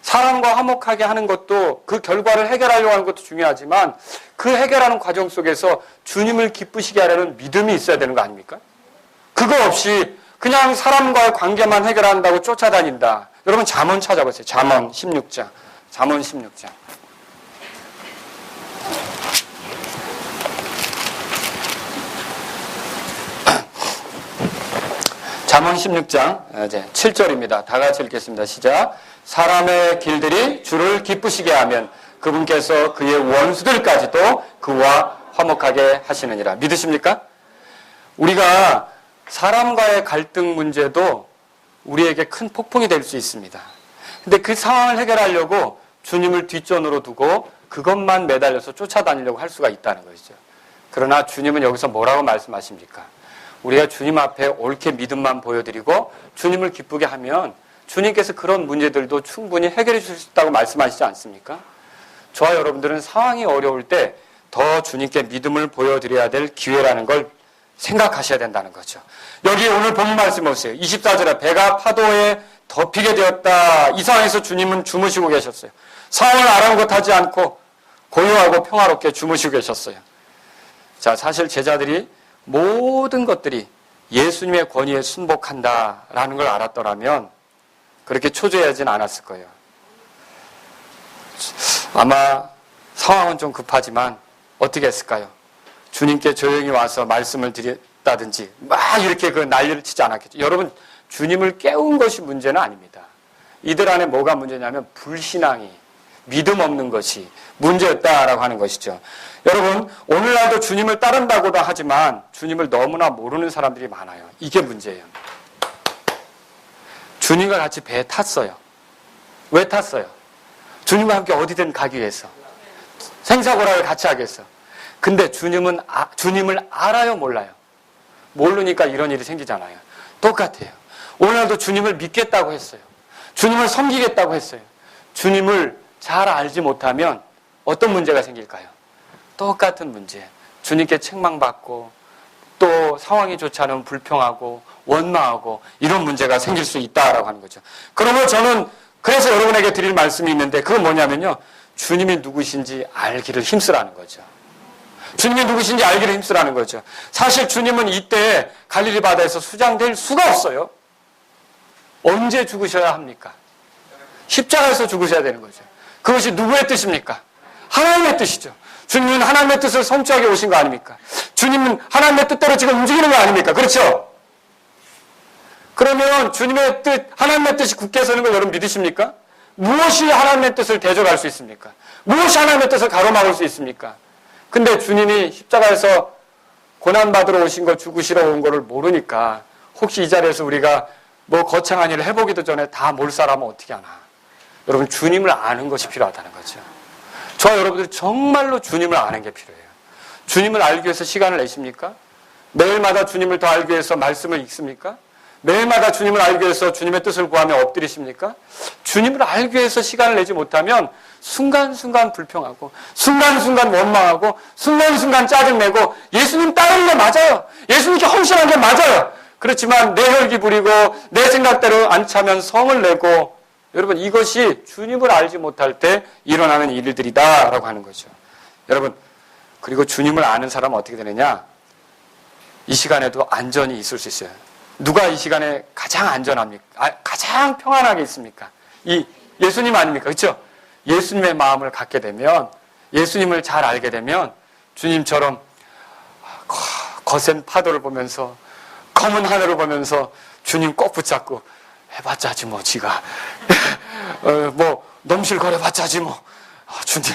사람과 화목하게 하는 것도 그 결과를 해결하려고 하는 것도 중요하지만 그 해결하는 과정 속에서 주님을 기쁘시게 하려는 믿음이 있어야 되는 거 아닙니까? 그거 없이 그냥 사람과의 관계만 해결한다고 쫓아다닌다. 여러분 잠언 찾아보세요. 잠언 16장. 잠언 16장. 잠언 16장 이제 7절입니다. 다 같이 읽겠습니다. 시작. 사람의 길들이 주를 기쁘시게 하면 그분께서 그의 원수들까지도 그와 화목하게 하시느니라. 믿으십니까? 우리가 사람과의 갈등 문제도 우리에게 큰 폭풍이 될 수 있습니다. 근데 그 상황을 해결하려고 주님을 뒷전으로 두고 그것만 매달려서 쫓아다니려고 할 수가 있다는 것이죠. 그러나 주님은 여기서 뭐라고 말씀하십니까? 우리가 주님 앞에 옳게 믿음만 보여드리고 주님을 기쁘게 하면 주님께서 그런 문제들도 충분히 해결해 주실 수 있다고 말씀하시지 않습니까? 저와 여러분들은 상황이 어려울 때 더 주님께 믿음을 보여드려야 될 기회라는 걸 생각하셔야 된다는 거죠. 여기 오늘 본문 말씀 보세요. 24절에 배가 파도에 덮이게 되었다. 이 상황에서 주님은 주무시고 계셨어요. 상황을 아랑곳하지 않고 고요하고 평화롭게 주무시고 계셨어요. 자, 사실 제자들이 모든 것들이 예수님의 권위에 순복한다라는 걸 알았더라면 그렇게 초조해하진 않았을 거예요. 아마 상황은 좀 급하지만 어떻게 했을까요? 주님께 조용히 와서 말씀을 드렸다든지 막 이렇게 그 난리를 치지 않았겠죠. 여러분 주님을 깨운 것이 문제는 아닙니다. 이들 안에 뭐가 문제냐면 불신앙이, 믿음 없는 것이 문제였다라고 하는 것이죠. 여러분 오늘날도 주님을 따른다고도 하지만 주님을 너무나 모르는 사람들이 많아요. 이게 문제예요. 주님과 같이 배에 탔어요. 왜 탔어요? 주님과 함께 어디든 가기 위해서. 생사고락을 같이 하겠어. 근데 주님을 알아요, 몰라요? 모르니까 이런 일이 생기잖아요. 똑같아요. 오늘도 주님을 믿겠다고 했어요. 주님을 섬기겠다고 했어요. 주님을 잘 알지 못하면 어떤 문제가 생길까요? 똑같은 문제. 주님께 책망받고 또 상황이 좋지 않으면 불평하고 원망하고 이런 문제가 생길 수 있다라고 하는 거죠. 그러면 저는 그래서 여러분에게 드릴 말씀이 있는데 그건 뭐냐면요. 주님이 누구신지 알기를 힘쓰라는 거죠. 주님이 누구신지 알기를 힘쓰라는 거죠. 사실 주님은 이때 갈릴리 바다에서 수장될 수가 없어요. 언제 죽으셔야 합니까? 십자가에서 죽으셔야 되는 거죠. 그것이 누구의 뜻입니까? 하나님의 뜻이죠. 주님은 하나님의 뜻을 성취하게 오신 거 아닙니까? 주님은 하나님의 뜻대로 지금 움직이는 거 아닙니까? 그렇죠? 그러면 주님의 뜻, 하나님의 뜻이 굳게 서는 걸 여러분 믿으십니까? 무엇이 하나님의 뜻을 대적할 수 있습니까? 무엇이 하나님의 뜻을 가로막을 수 있습니까? 근데 주님이 십자가에서 고난받으러 오신 거, 죽으시러 온 거를 모르니까 혹시 이 자리에서 우리가 뭐 거창한 일을 해보기도 전에 다 몰살하면 어떻게 하나. 여러분, 주님을 아는 것이 필요하다는 거죠. 저와 여러분들이 정말로 주님을 아는 게 필요해요. 주님을 알기 위해서 시간을 내십니까? 매일마다 주님을 더 알기 위해서 말씀을 읽습니까? 매일마다 주님을 알기 위해서 주님의 뜻을 구하며 엎드리십니까? 주님을 알기 위해서 시간을 내지 못하면 순간순간 불평하고 순간순간 원망하고 순간순간 짜증내고 예수님 따르는 게 맞아요. 예수님께 헌신한 게 맞아요. 그렇지만 내 혈기 부리고 내 생각대로 안 차면 성을 내고, 여러분, 이것이 주님을 알지 못할 때 일어나는 일들이다라고 하는 거죠. 여러분, 그리고 주님을 아는 사람은 어떻게 되느냐? 이 시간에도 안전이 있을 수 있어요. 누가 이 시간에 가장 안전합니까? 가장 평안하게 있습니까? 이 예수님 아닙니까? 그렇죠? 예수님의 마음을 갖게 되면, 예수님을 잘 알게 되면 주님처럼 거센 파도를 보면서, 검은 하늘을 보면서 주님 꼭 붙잡고 해봤자지 뭐 지가 뭐 넘실거려봤자지 뭐 주님,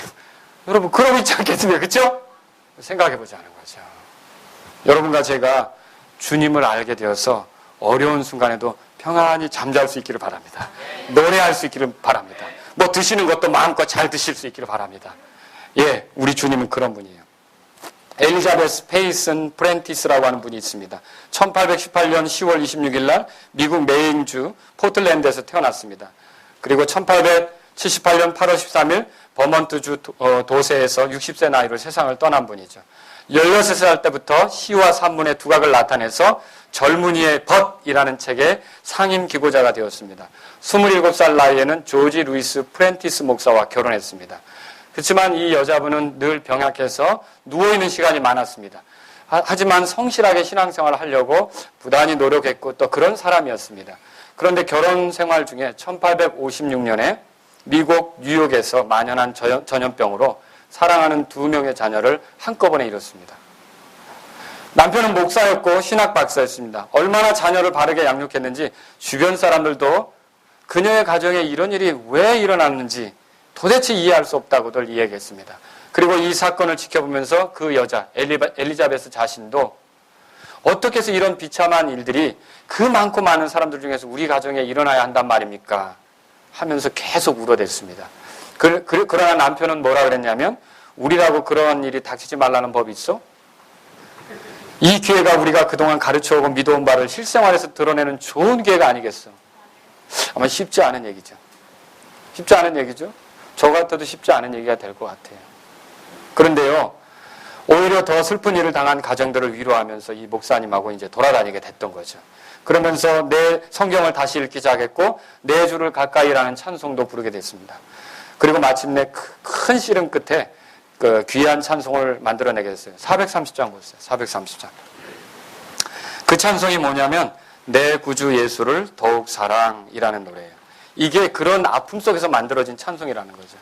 여러분 그러고 있지 않겠습니까? 그렇죠? 생각해보자는 거죠. 여러분과 제가 주님을 알게 되어서 어려운 순간에도 평안히 잠잘 수 있기를 바랍니다. 노래할 수 있기를 바랍니다. 뭐 드시는 것도 마음껏 잘 드실 수 있기를 바랍니다. 예, 우리 주님은 그런 분이에요. 엘리자베스 페이슨 프렌티스라고 하는 분이 있습니다. 1818년 10월 26일 날 미국 메인주 포틀랜드에서 태어났습니다. 그리고 1878년 8월 13일 버먼트주 도세에서 60세 나이로 세상을 떠난 분이죠. 16살 때부터 시와 산문의 두각을 나타내서 젊은이의 벗이라는 책의 상임 기고자가 되었습니다. 27살 나이에는 조지 루이스 프렌티스 목사와 결혼했습니다. 그렇지만 이 여자분은 늘 병약해서 누워있는 시간이 많았습니다. 하지만 성실하게 신앙생활을 하려고 부단히 노력했고 또 그런 사람이었습니다. 그런데 결혼 생활 중에 1856년에 미국 뉴욕에서 만연한 전염병으로 사랑하는 2명의 자녀를 한꺼번에 잃었습니다. 남편은 목사였고 신학 박사였습니다. 얼마나 자녀를 바르게 양육했는지 주변 사람들도 그녀의 가정에 이런 일이 왜 일어났는지 도대체 이해할 수 없다고들 이야기했습니다. 그리고 이 사건을 지켜보면서 그 여자 엘리자베스 자신도 어떻게 해서 이런 비참한 일들이 그 많고 많은 사람들 중에서 우리 가정에 일어나야 한단 말입니까? 하면서 계속 울어댔습니다. 그러나 남편은 뭐라 그랬냐면, 우리라고 그런 일이 닥치지 말라는 법이 있어? 이 기회가 우리가 그동안 가르쳐오고 믿어온 바를 실생활에서 드러내는 좋은 기회가 아니겠어? 아마 쉽지 않은 얘기죠. 쉽지 않은 얘기죠. 저 같아도 쉽지 않은 얘기가 될 것 같아요. 그런데요, 오히려 더 슬픈 일을 당한 가정들을 위로하면서 이 목사님하고 이제 돌아다니게 됐던 거죠. 그러면서 내 성경을 다시 읽기 시작했고 내 주를 가까이라는 찬송도 부르게 됐습니다. 그리고 마침내 큰 씨름 끝에 그 귀한 찬송을 만들어내게 됐어요. 430장 보세요. 430장. 그 찬송이 뭐냐면 내 구주 예수를 더욱 사랑이라는 노래예요. 이게 그런 아픔 속에서 만들어진 찬송이라는 거죠.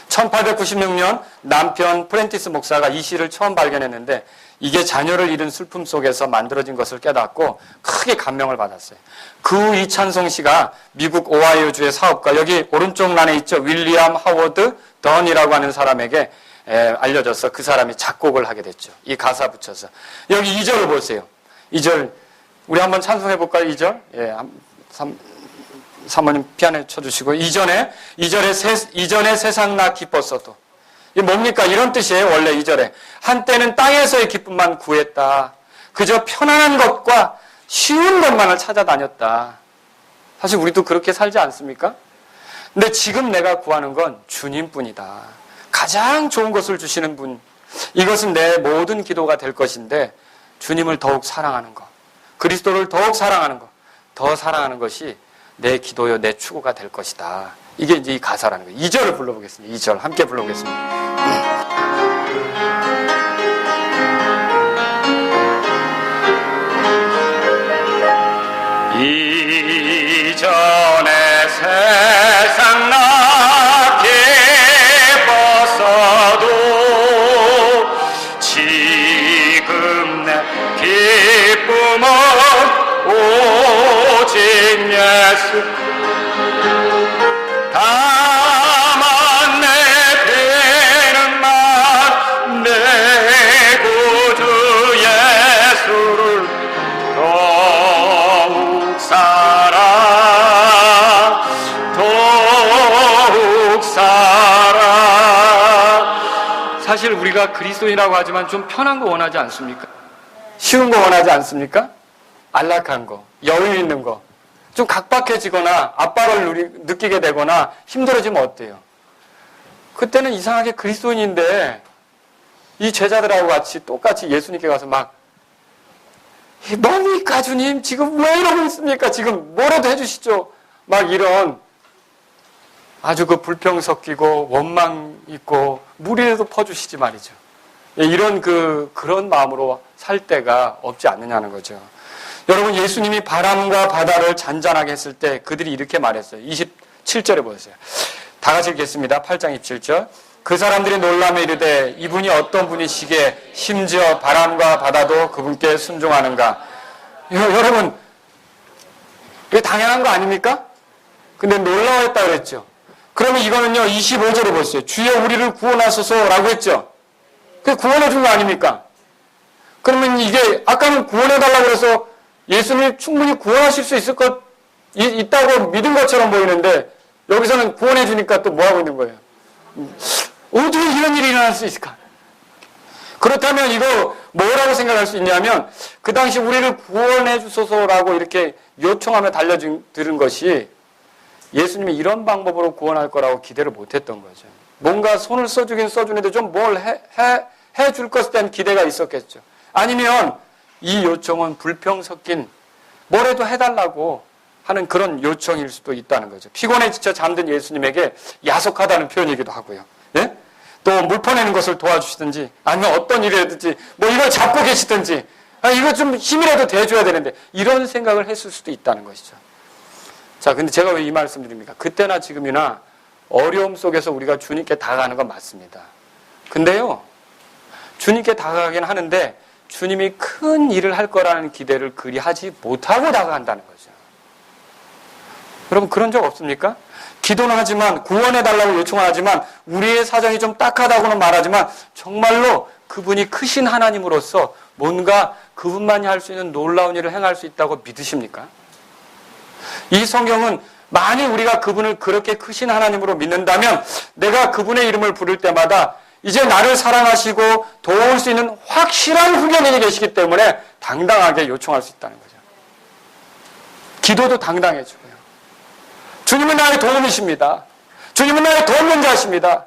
1896년 남편 프렌티스 목사가 이 시를 처음 발견했는데 이게 자녀를 잃은 슬픔 속에서 만들어진 것을 깨닫고 크게 감명을 받았어요. 그 후 이 찬송시가 미국 오하이오주의 사업가, 여기 오른쪽 란에 있죠. 윌리엄 하워드 던이라고 하는 사람에게 알려져서 그 사람이 작곡을 하게 됐죠. 이 가사 붙여서. 여기 2절을 보세요. 2절. 우리 한번 찬송해 볼까요? 2절. 예, 사모님 피아노 쳐주시고. 이전에 세상 나 기뻤어도. 이게 뭡니까? 이런 뜻이에요. 원래 2절에. 한때는 땅에서의 기쁨만 구했다. 그저 편안한 것과 쉬운 것만을 찾아다녔다. 사실 우리도 그렇게 살지 않습니까? 근데 지금 내가 구하는 건 주님뿐이다. 가장 좋은 것을 주시는 분. 이것은 내 모든 기도가 될 것인데 주님을 더욱 사랑하는 것, 그리스도를 더욱 사랑하는 것, 더 사랑하는 것이 내 기도요, 내 추구가 될 것이다. 이게 이제 이 가사라는 거예요. 2절을 불러보겠습니다. 2절 함께 불러보겠습니다. 이전에 세상 나 기뻤어도 지금 내 기쁨은 오직 예수. 다만 내 배는 만 내 사실 우리가 그리스도인이라고 하지만 좀 편한 거 원하지 않습니까? 쉬운 거 원하지 않습니까? 안락한 거, 여유 있는 거. 좀 각박해지거나 압박을 느끼게 되거나 힘들어지면 어때요? 그때는 이상하게 그리스도인인데 이 제자들하고 같이 똑같이 예수님께 가서 막 뭡니까 주님? 지금 왜 이러고 있습니까? 지금 뭐라도 해주시죠. 막 이런 아주 그 불평 섞이고 원망 있고 물이라도 퍼주시지 말이죠. 이런 그런 마음으로 살 때가 없지 않느냐는 거죠. 여러분, 예수님이 바람과 바다를 잔잔하게 했을 때 그들이 이렇게 말했어요. 27절에 보세요. 다 같이 읽겠습니다. 8장 27절. 그 사람들이 놀라며 이르되 이분이 어떤 분이시기에 심지어 바람과 바다도 그분께 순종하는가. 여러분, 이게 당연한 거 아닙니까? 근데 놀라워했다 그랬죠. 그러면 이거는요, 25절에 보세요. 주여 우리를 구원하소서라고 했죠. 그게 구원해 준 거 아닙니까? 그러면 이게 아까는 구원해달라고 해서 예수님이 충분히 구원하실 수 있다고 믿은 것처럼 보이는데 여기서는 구원해 주니까 또 뭐 하고 있는 거예요? 어떻게 이런 일이 일어날 수 있을까? 그렇다면 이거 뭐라고 생각할 수 있냐면 그 당시 우리를 구원해 주소서라고 이렇게 요청하며 달려들은 것이 예수님이 이런 방법으로 구원할 거라고 기대를 못했던 거죠. 뭔가 손을 써주긴 써주는데 좀 뭘 해줄 것에 대한 기대가 있었겠죠. 아니면 이 요청은 불평 섞인 뭐라도 해달라고 하는 그런 요청일 수도 있다는 거죠. 피곤해 지쳐 잠든 예수님에게 야속하다는 표현이기도 하고요. 예? 또 물 퍼내는 것을 도와주시든지 아니면 어떤 일이라든지 뭐 이걸 잡고 계시든지 이거 좀 힘이라도 대줘야 되는데 이런 생각을 했을 수도 있다는 것이죠. 자, 근데 제가 왜 이 말씀 드립니까? 그때나 지금이나 어려움 속에서 우리가 주님께 다가가는 건 맞습니다. 근데요, 주님께 다가가긴 하는데 주님이 큰 일을 할 거라는 기대를 그리 하지 못하고 다가간다는 거죠. 여러분, 그런 적 없습니까? 기도는 하지만 구원해달라고 요청을 하지만 우리의 사정이 좀 딱하다고는 말하지만 정말로 그분이 크신 하나님으로서 뭔가 그분만이 할 수 있는 놀라운 일을 행할 수 있다고 믿으십니까? 이 성경은 만일 우리가 그분을 그렇게 크신 하나님으로 믿는다면 내가 그분의 이름을 부를 때마다 이제 나를 사랑하시고 도울 수 있는 확실한 후견인이 계시기 때문에 당당하게 요청할 수 있다는 거죠. 기도도 당당해지고요. 주님은 나의 도움이십니다. 주님은 나의 돕는 자십니다.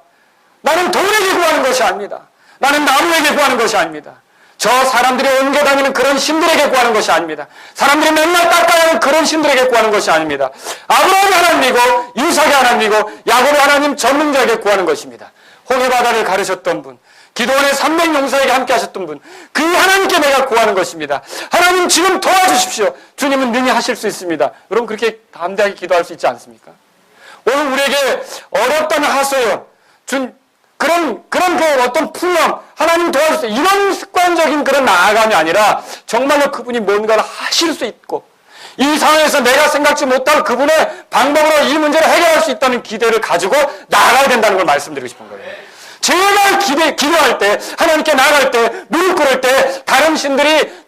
나는 돌에게 구하는 것이 아닙니다. 나는 나무에게 구하는 것이 아닙니다. 저 사람들이 옮겨다니는 그런 신들에게 구하는 것이 아닙니다. 사람들이 맨날 닦아야 하는 그런 신들에게 구하는 것이 아닙니다. 아브라함이 하나님이고 이삭이 하나님이고 야곱이 하나님 전능자에게 구하는 것입니다. 홍해바다를 가르셨던 분, 기도원의 300용사에게 함께 하셨던 분, 그 하나님께 내가 구하는 것입니다. 하나님 지금 도와주십시오. 주님은 능히 하실 수 있습니다. 여러분, 그렇게 담대하게 기도할 수 있지 않습니까? 오늘 우리에게 어렵다는 하소연, 그런 그 어떤 풍랑, 하나님 도와주세요. 이런 습관적인 그런 나아감이 아니라 정말로 그분이 뭔가를 하실 수 있고 이 상황에서 내가 생각지 못할 그분의 방법으로 이 문제를 해결할 수 있다는 기대를 가지고 나아가야 된다는 걸 말씀드리고 싶은 거예요. 제가 기도할 때, 하나님께 나아갈 때, 무릎 꿇을 때, 다른 신들이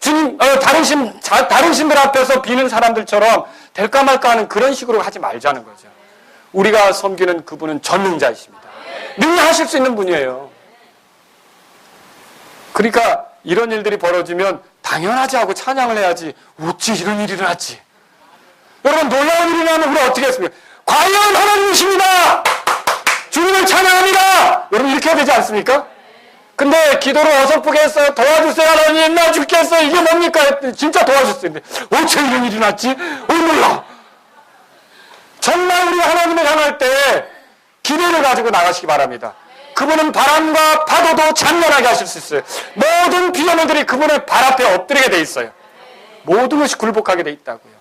다른 신들 앞에서 비는 사람들처럼 될까 말까 하는 그런 식으로 하지 말자는 거죠. 우리가 섬기는 그분은 전능자이십니다. 능히 하실 수 있는 분이에요. 그러니까 이런 일들이 벌어지면 당연하지 하고 찬양을 해야지. 어찌 이런 일이 일어났지? 여러분, 놀라운 일이 일어나면 우리가 어떻게 했습니까? 과연 하나님이십니다. 주님을 찬양합니다. 여러분, 이렇게 해야 되지 않습니까? 근데 기도를 어설프게 했어요. 도와주세요 하나님, 나 죽겠어요. 이게 뭡니까? 했더니 진짜 도와줬어요. 근데 어째 이런 일이 일어났지? 몰라. 정말 우리 하나님을 향할 때 기대를 가지고 나가시기 바랍니다. 그분은 바람과 파도도 장렬하게 하실 수 있어요. 모든 피조물들이 그분의 발 앞에 엎드리게 돼 있어요. 모든 것이 굴복하게 돼 있다고요.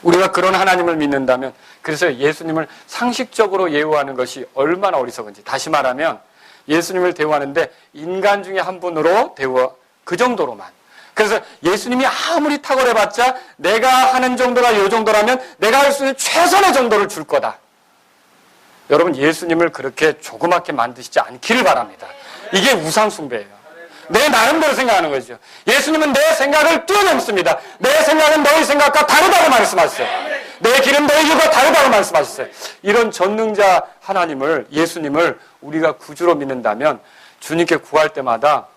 우리가 그런 하나님을 믿는다면, 그래서 예수님을 상식적으로 예우하는 것이 얼마나 어리석은지. 다시 말하면 예수님을 대우하는데 인간 중에 한 분으로 그 정도로만. 그래서 예수님이 아무리 탁월해봤자 내가 하는 정도가 이 정도라면 내가 할 수 있는 최선의 정도를 줄 거다. 여러분, 예수님을 그렇게 조그맣게 만드시지 않기를 바랍니다. 이게 우상숭배예요. 내 나름대로 생각하는 거죠. 예수님은 내 생각을 뛰어넘습니다. 내 생각은 너희 생각과 다르다고 말씀하셨어요. 내 길은 너희 길과 다르다고 말씀하셨어요. 이런 전능자 하나님을, 예수님을 우리가 구주로 믿는다면 주님께 구할 때마다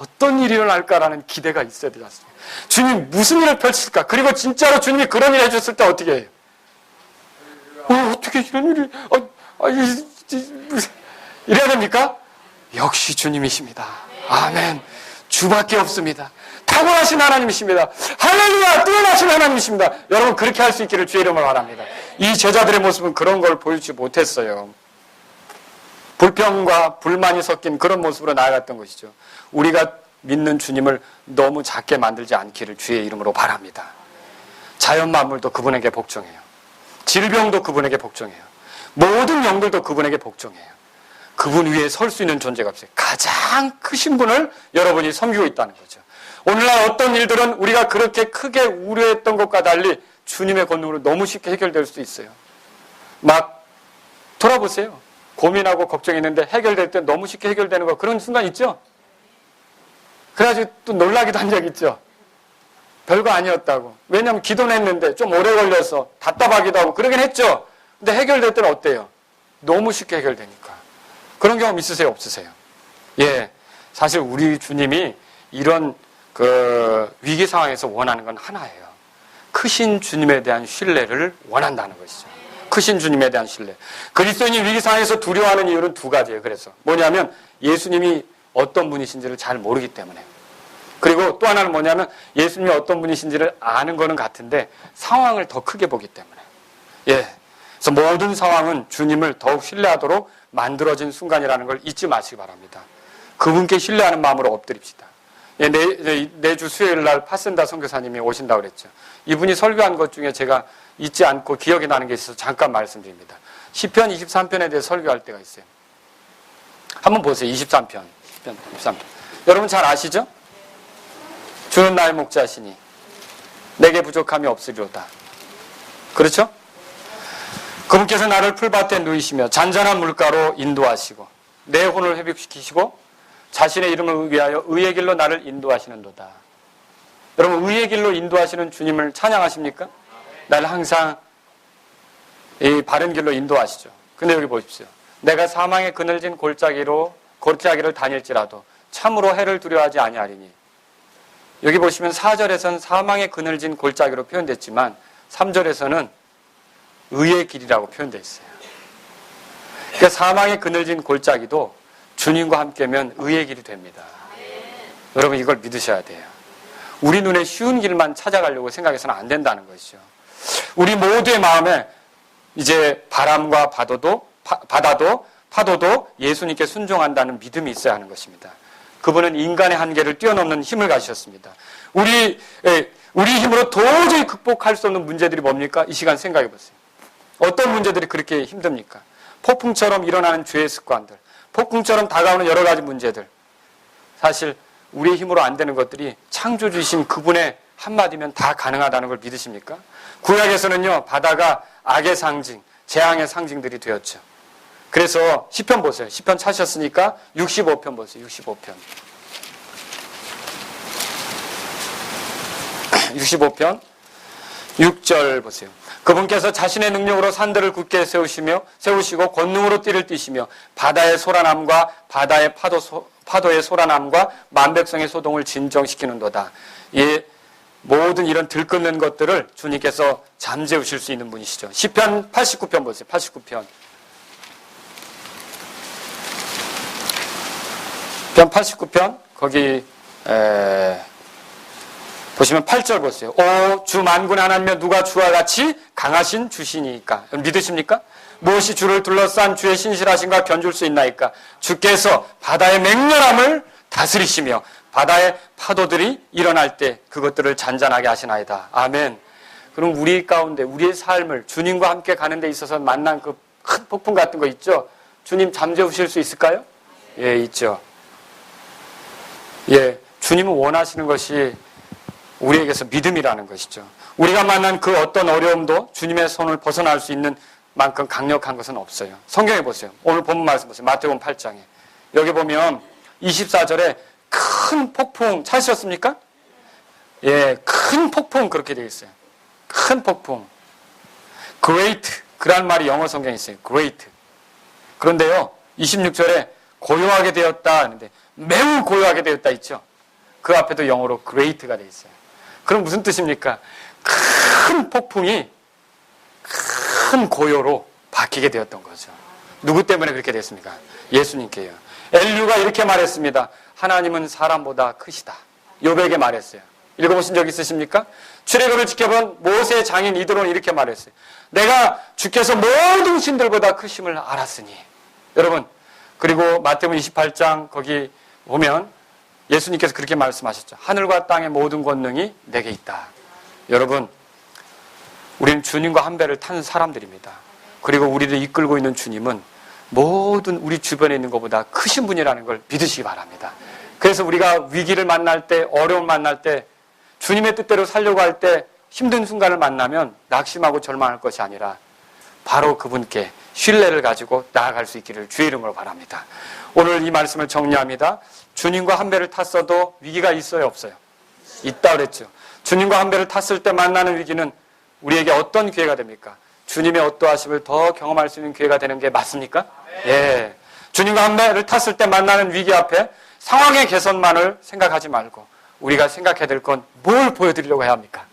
어떤 일이 일어날까라는 기대가 있어야 되지 않습니까? 주님 무슨 일을 펼칠까? 그리고 진짜로 주님이 그런 일을 해줬을 때 어떻게 해요? 어떻게 이런 일이 이래야 됩니까? 역시 주님이십니다. 아멘. 주밖에 없습니다. 탁월하신 하나님이십니다. 할렐루야! 뛰어나신 하나님이십니다. 여러분 그렇게 할 수 있기를 주의 이름으로 바랍니다. 이 제자들의 모습은 그런 걸 보여주지 못했어요. 불평과 불만이 섞인 그런 모습으로 나아갔던 것이죠. 우리가 믿는 주님을 너무 작게 만들지 않기를 주의 이름으로 바랍니다. 자연 만물도 그분에게 복종해요. 질병도 그분에게 복종해요. 모든 영들도 그분에게 복종해요. 그분 위에 설 수 있는 존재가 없어요. 가장 크신 분을 여러분이 섬기고 있다는 거죠. 오늘날 어떤 일들은 우리가 그렇게 크게 우려했던 것과 달리 주님의 권능으로 너무 쉽게 해결될 수 있어요. 막 돌아보세요. 고민하고 걱정했는데 해결될 때 너무 쉽게 해결되는 거 그런 순간 있죠? 그래가지고 또 놀라기도 한 적 있죠? 별거 아니었다고. 왜냐하면 기도는 했는데 좀 오래 걸려서 답답하기도 하고 그러긴 했죠? 근데 해결될 때는 어때요? 너무 쉽게 해결되니까. 그런 경험 있으세요? 없으세요? 예. 사실 우리 주님이 이런 위기 상황에서 원하는 건 하나예요. 크신 주님에 대한 신뢰를 원한다는 것이죠. 크신 주님에 대한 신뢰. 그리스도인이 위기 상황에서 두려워하는 이유는 두 가지예요. 그래서 뭐냐면 예수님이 어떤 분이신지를 잘 모르기 때문에. 그리고 또 하나는 뭐냐면 예수님이 어떤 분이신지를 아는 거는 같은데 상황을 더 크게 보기 때문에. 예. 그래서 모든 상황은 주님을 더욱 신뢰하도록 만들어진 순간이라는 걸 잊지 마시기 바랍니다. 그분께 신뢰하는 마음으로 엎드립시다. 예, 내주 수요일 날 파센다 선교사님이 오신다고 그랬죠. 이분이 설교한 것 중에 제가 잊지 않고 기억이 나는 게 있어서 잠깐 말씀드립니다. 시편 23편에 대해 설교할 때가 있어요. 한번 보세요. 23편. 여러분 잘 아시죠? 주는 나의 목자시니 내게 부족함이 없으리로다. 그렇죠? 그분께서 나를 풀밭에 누이시며 잔잔한 물가로 인도하시고 내 혼을 회복시키시고 자신의 이름을 위하여 의의 길로 나를 인도하시는도다. 여러분 의의 길로 인도하시는 주님을 찬양하십니까? 나를 항상 이 바른 길로 인도하시죠. 근데 여기 보십시오. 내가 사망의 그늘진 골짜기를 다닐지라도 참으로 해를 두려워하지 아니하리니. 여기 보시면 4절에서는 사망의 그늘진 골짜기로 표현됐지만 3절에서는 의의 길이라고 표현되어 있어요. 그러니까 사망의 그늘진 골짜기도 주님과 함께면 의의 길이 됩니다. 여러분 이걸 믿으셔야 돼요. 우리 눈에 쉬운 길만 찾아가려고 생각해서는 안 된다는 것이죠. 우리 모두의 마음에 이제 바람과 파도도 예수님께 순종한다는 믿음이 있어야 하는 것입니다. 그분은 인간의 한계를 뛰어넘는 힘을 가지셨습니다. 우리 힘으로 도저히 극복할 수 없는 문제들이 뭡니까? 이 시간 생각해 보세요. 어떤 문제들이 그렇게 힘듭니까? 폭풍처럼 일어나는 죄의 습관들, 폭풍처럼 다가오는 여러 가지 문제들. 사실 우리의 힘으로 안 되는 것들이 창조주이신 그분의 한마디면 다 가능하다는 걸 믿으십니까? 구약에서는요, 바다가 악의 상징, 재앙의 상징들이 되었죠. 그래서 시편 보세요. 시편 찾으셨으니까 65편 보세요. 65편. 65편 6절 보세요. 그분께서 자신의 능력으로 산들을 굳게 세우시고 권능으로 띠를 띠시며 바다의 소란함과 바다의 파도의 소란함과 만백성의 소동을 진정시키는도다. 이 모든 이런 들끓는 것들을 주님께서 잠재우실 수 있는 분이시죠. 시편 89편 보세요. 89편. 편 89편 거기 보시면 8절 보세요. 오 주 만군의 하나님이여 누가 주와 같이 강하신 주시니까. 믿으십니까? 무엇이 주를 둘러싼 주의 신실하심과 견줄 수 있나이까. 주께서 바다의 맹렬함을 다스리시며 바다의 파도들이 일어날 때 그것들을 잔잔하게 하시나이다. 아멘. 그럼 우리 가운데 우리의 삶을 주님과 함께 가는 데 있어서 만난 그 큰 폭풍 같은 거 있죠? 주님 잠재우실 수 있을까요? 예, 있죠. 예, 주님은 원하시는 것이 우리에게서 믿음이라는 것이죠. 우리가 만난 그 어떤 어려움도 주님의 손을 벗어날 수 있는 만큼 강력한 것은 없어요. 성경에 보세요. 오늘 본문 말씀 보세요. 마태복음 8장에. 여기 보면 24절에 큰 폭풍 찾으셨습니까? 예, 큰 폭풍 그렇게 되어 있어요. 큰 폭풍. Great. 그란 말이 영어 성경에 있어요. Great. 그런데요, 26절에 고요하게 되었다 하는데 매우 고요하게 되었다 있죠. 그 앞에도 영어로 great가 돼 있어요. 그럼 무슨 뜻입니까? 큰 폭풍이 큰 고요로 바뀌게 되었던 거죠. 누구 때문에 그렇게 됐습니까? 예수님께요. 엘류가 이렇게 말했습니다. 하나님은 사람보다 크시다. 욥에게 말했어요. 읽어보신 적 있으십니까? 출애굽을 지켜본 모세의 장인 이드론이 이렇게 말했어요. 내가 주께서 모든 신들보다 크심을 알았으니. 여러분, 그리고 마태복음 28장 거기 보면 예수님께서 그렇게 말씀하셨죠. 하늘과 땅의 모든 권능이 내게 있다. 여러분, 우리는 주님과 한 배를 탄 사람들입니다. 그리고 우리를 이끌고 있는 주님은 모든 우리 주변에 있는 것보다 크신 분이라는 걸 믿으시기 바랍니다. 그래서 우리가 위기를 만날 때, 어려움을 만날 때, 주님의 뜻대로 살려고 할 때 힘든 순간을 만나면 낙심하고 절망할 것이 아니라 바로 그분께 신뢰를 가지고 나아갈 수 있기를 주의 이름으로 바랍니다. 오늘 이 말씀을 정리합니다. 주님과 한 배를 탔어도 위기가 있어요, 없어요? 있다 그랬죠. 주님과 한 배를 탔을 때 만나는 위기는 우리에게 어떤 기회가 됩니까? 주님의 어떠하심을 더 경험할 수 있는 기회가 되는 게 맞습니까? 예. 주님과 한 배를 탔을 때 만나는 위기 앞에 상황의 개선만을 생각하지 말고 우리가 생각해야 될 건 뭘 보여드리려고 해야 합니까?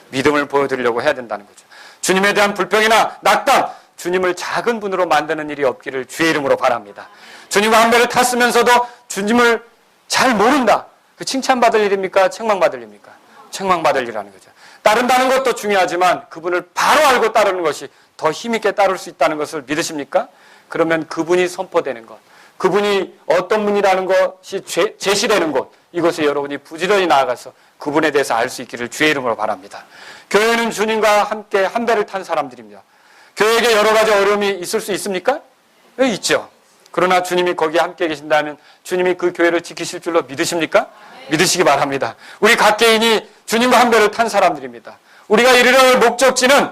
믿음을 보여드리려고 해야 된다는 거죠. 주님에 대한 불평이나 낙담, 주님을 작은 분으로 만드는 일이 없기를 주의 이름으로 바랍니다. 주님과 한 배를 탔으면서도 주님을 잘 모른다. 그 칭찬받을 일입니까? 책망받을 일입니까? 책망받을 일이라는 거죠. 따른다는 것도 중요하지만 그분을 바로 알고 따르는 것이 더 힘있게 따를 수 있다는 것을 믿으십니까? 그러면 그분이 선포되는 것, 그분이 어떤 분이라는 것이 제시되는 곳, 이곳에 여러분이 부지런히 나아가서 그분에 대해서 알 수 있기를 주의 이름으로 바랍니다. 교회는 주님과 함께 한 배를 탄 사람들입니다. 교회에게 여러 가지 어려움이 있을 수 있습니까? 네, 있죠. 그러나 주님이 거기에 함께 계신다면 주님이 그 교회를 지키실 줄로 믿으십니까? 믿으시기 바랍니다. 우리 각 개인이 주님과 한 배를 탄 사람들입니다. 우리가 이르러 올 목적지는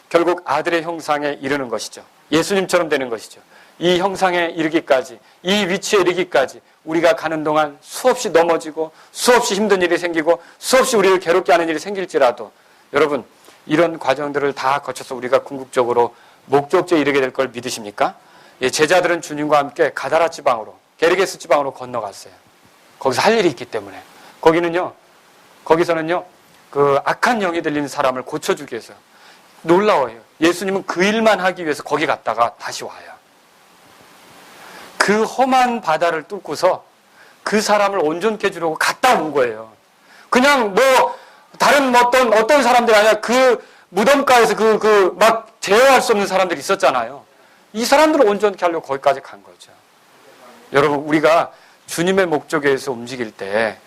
결국 아들의 형상에 이르는 것이죠. 예수님처럼 되는 것이죠. 이 형상에 이르기까지, 이 위치에 이르기까지 우리가 가는 동안 수없이 넘어지고 수없이 힘든 일이 생기고 수없이 우리를 괴롭게 하는 일이 생길지라도 여러분, 이런 과정들을 다 거쳐서 우리가 궁극적으로 목적지에 이르게 될 걸 믿으십니까? 예, 제자들은 주님과 함께 가다라 지방으로, 게르게스 지방으로 건너갔어요. 거기서 할 일이 있기 때문에. 거기서는요, 그 악한 영이 들린 사람을 고쳐주기 위해서. 놀라워요. 예수님은 그 일만 하기 위해서 거기 갔다가 다시 와요. 그 험한 바다를 뚫고서 그 사람을 온전케 해주려고 갔다 온 거예요. 그냥 다른 어떤 사람들이 아니라 그 무덤가에서 막 제어할 수 없는 사람들이 있었잖아요. 이 사람들을 온전케 하려고 거기까지 간 거죠. 여러분, 우리가 주님의 목적에 의해서 움직일 때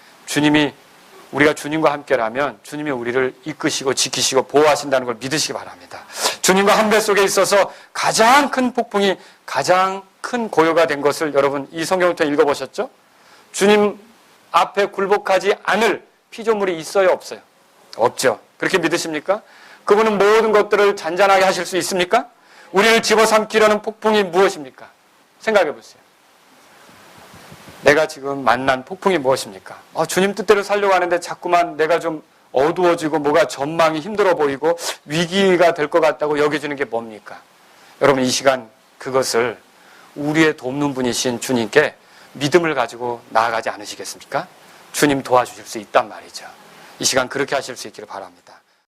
우리가 주님과 함께라면 주님이 우리를 이끄시고 지키시고 보호하신다는 걸 믿으시기 바랍니다. 주님과 한 배 속에 있어서 가장 큰 폭풍이 가장 큰 고요가 된 것을 여러분 이 성경을 통해 읽어보셨죠? 주님 앞에 굴복하지 않을 피조물이 있어요, 없어요? 없죠. 그렇게 믿으십니까? 그분은 모든 것들을 잔잔하게 하실 수 있습니까? 우리를 집어삼키려는 폭풍이 무엇입니까? 생각해 보세요. 내가 지금 만난 폭풍이 무엇입니까? 주님 뜻대로 살려고 하는데 자꾸만 내가 좀 어두워지고 뭐가 전망이 힘들어 보이고 위기가 될 것 같다고 여겨지는 게 뭡니까? 여러분, 이 시간 그것을 우리의 돕는 분이신 주님께 믿음을 가지고 나아가지 않으시겠습니까? 주님 도와주실 수 있단 말이죠. 이 시간 그렇게 하실 수 있기를 바랍니다.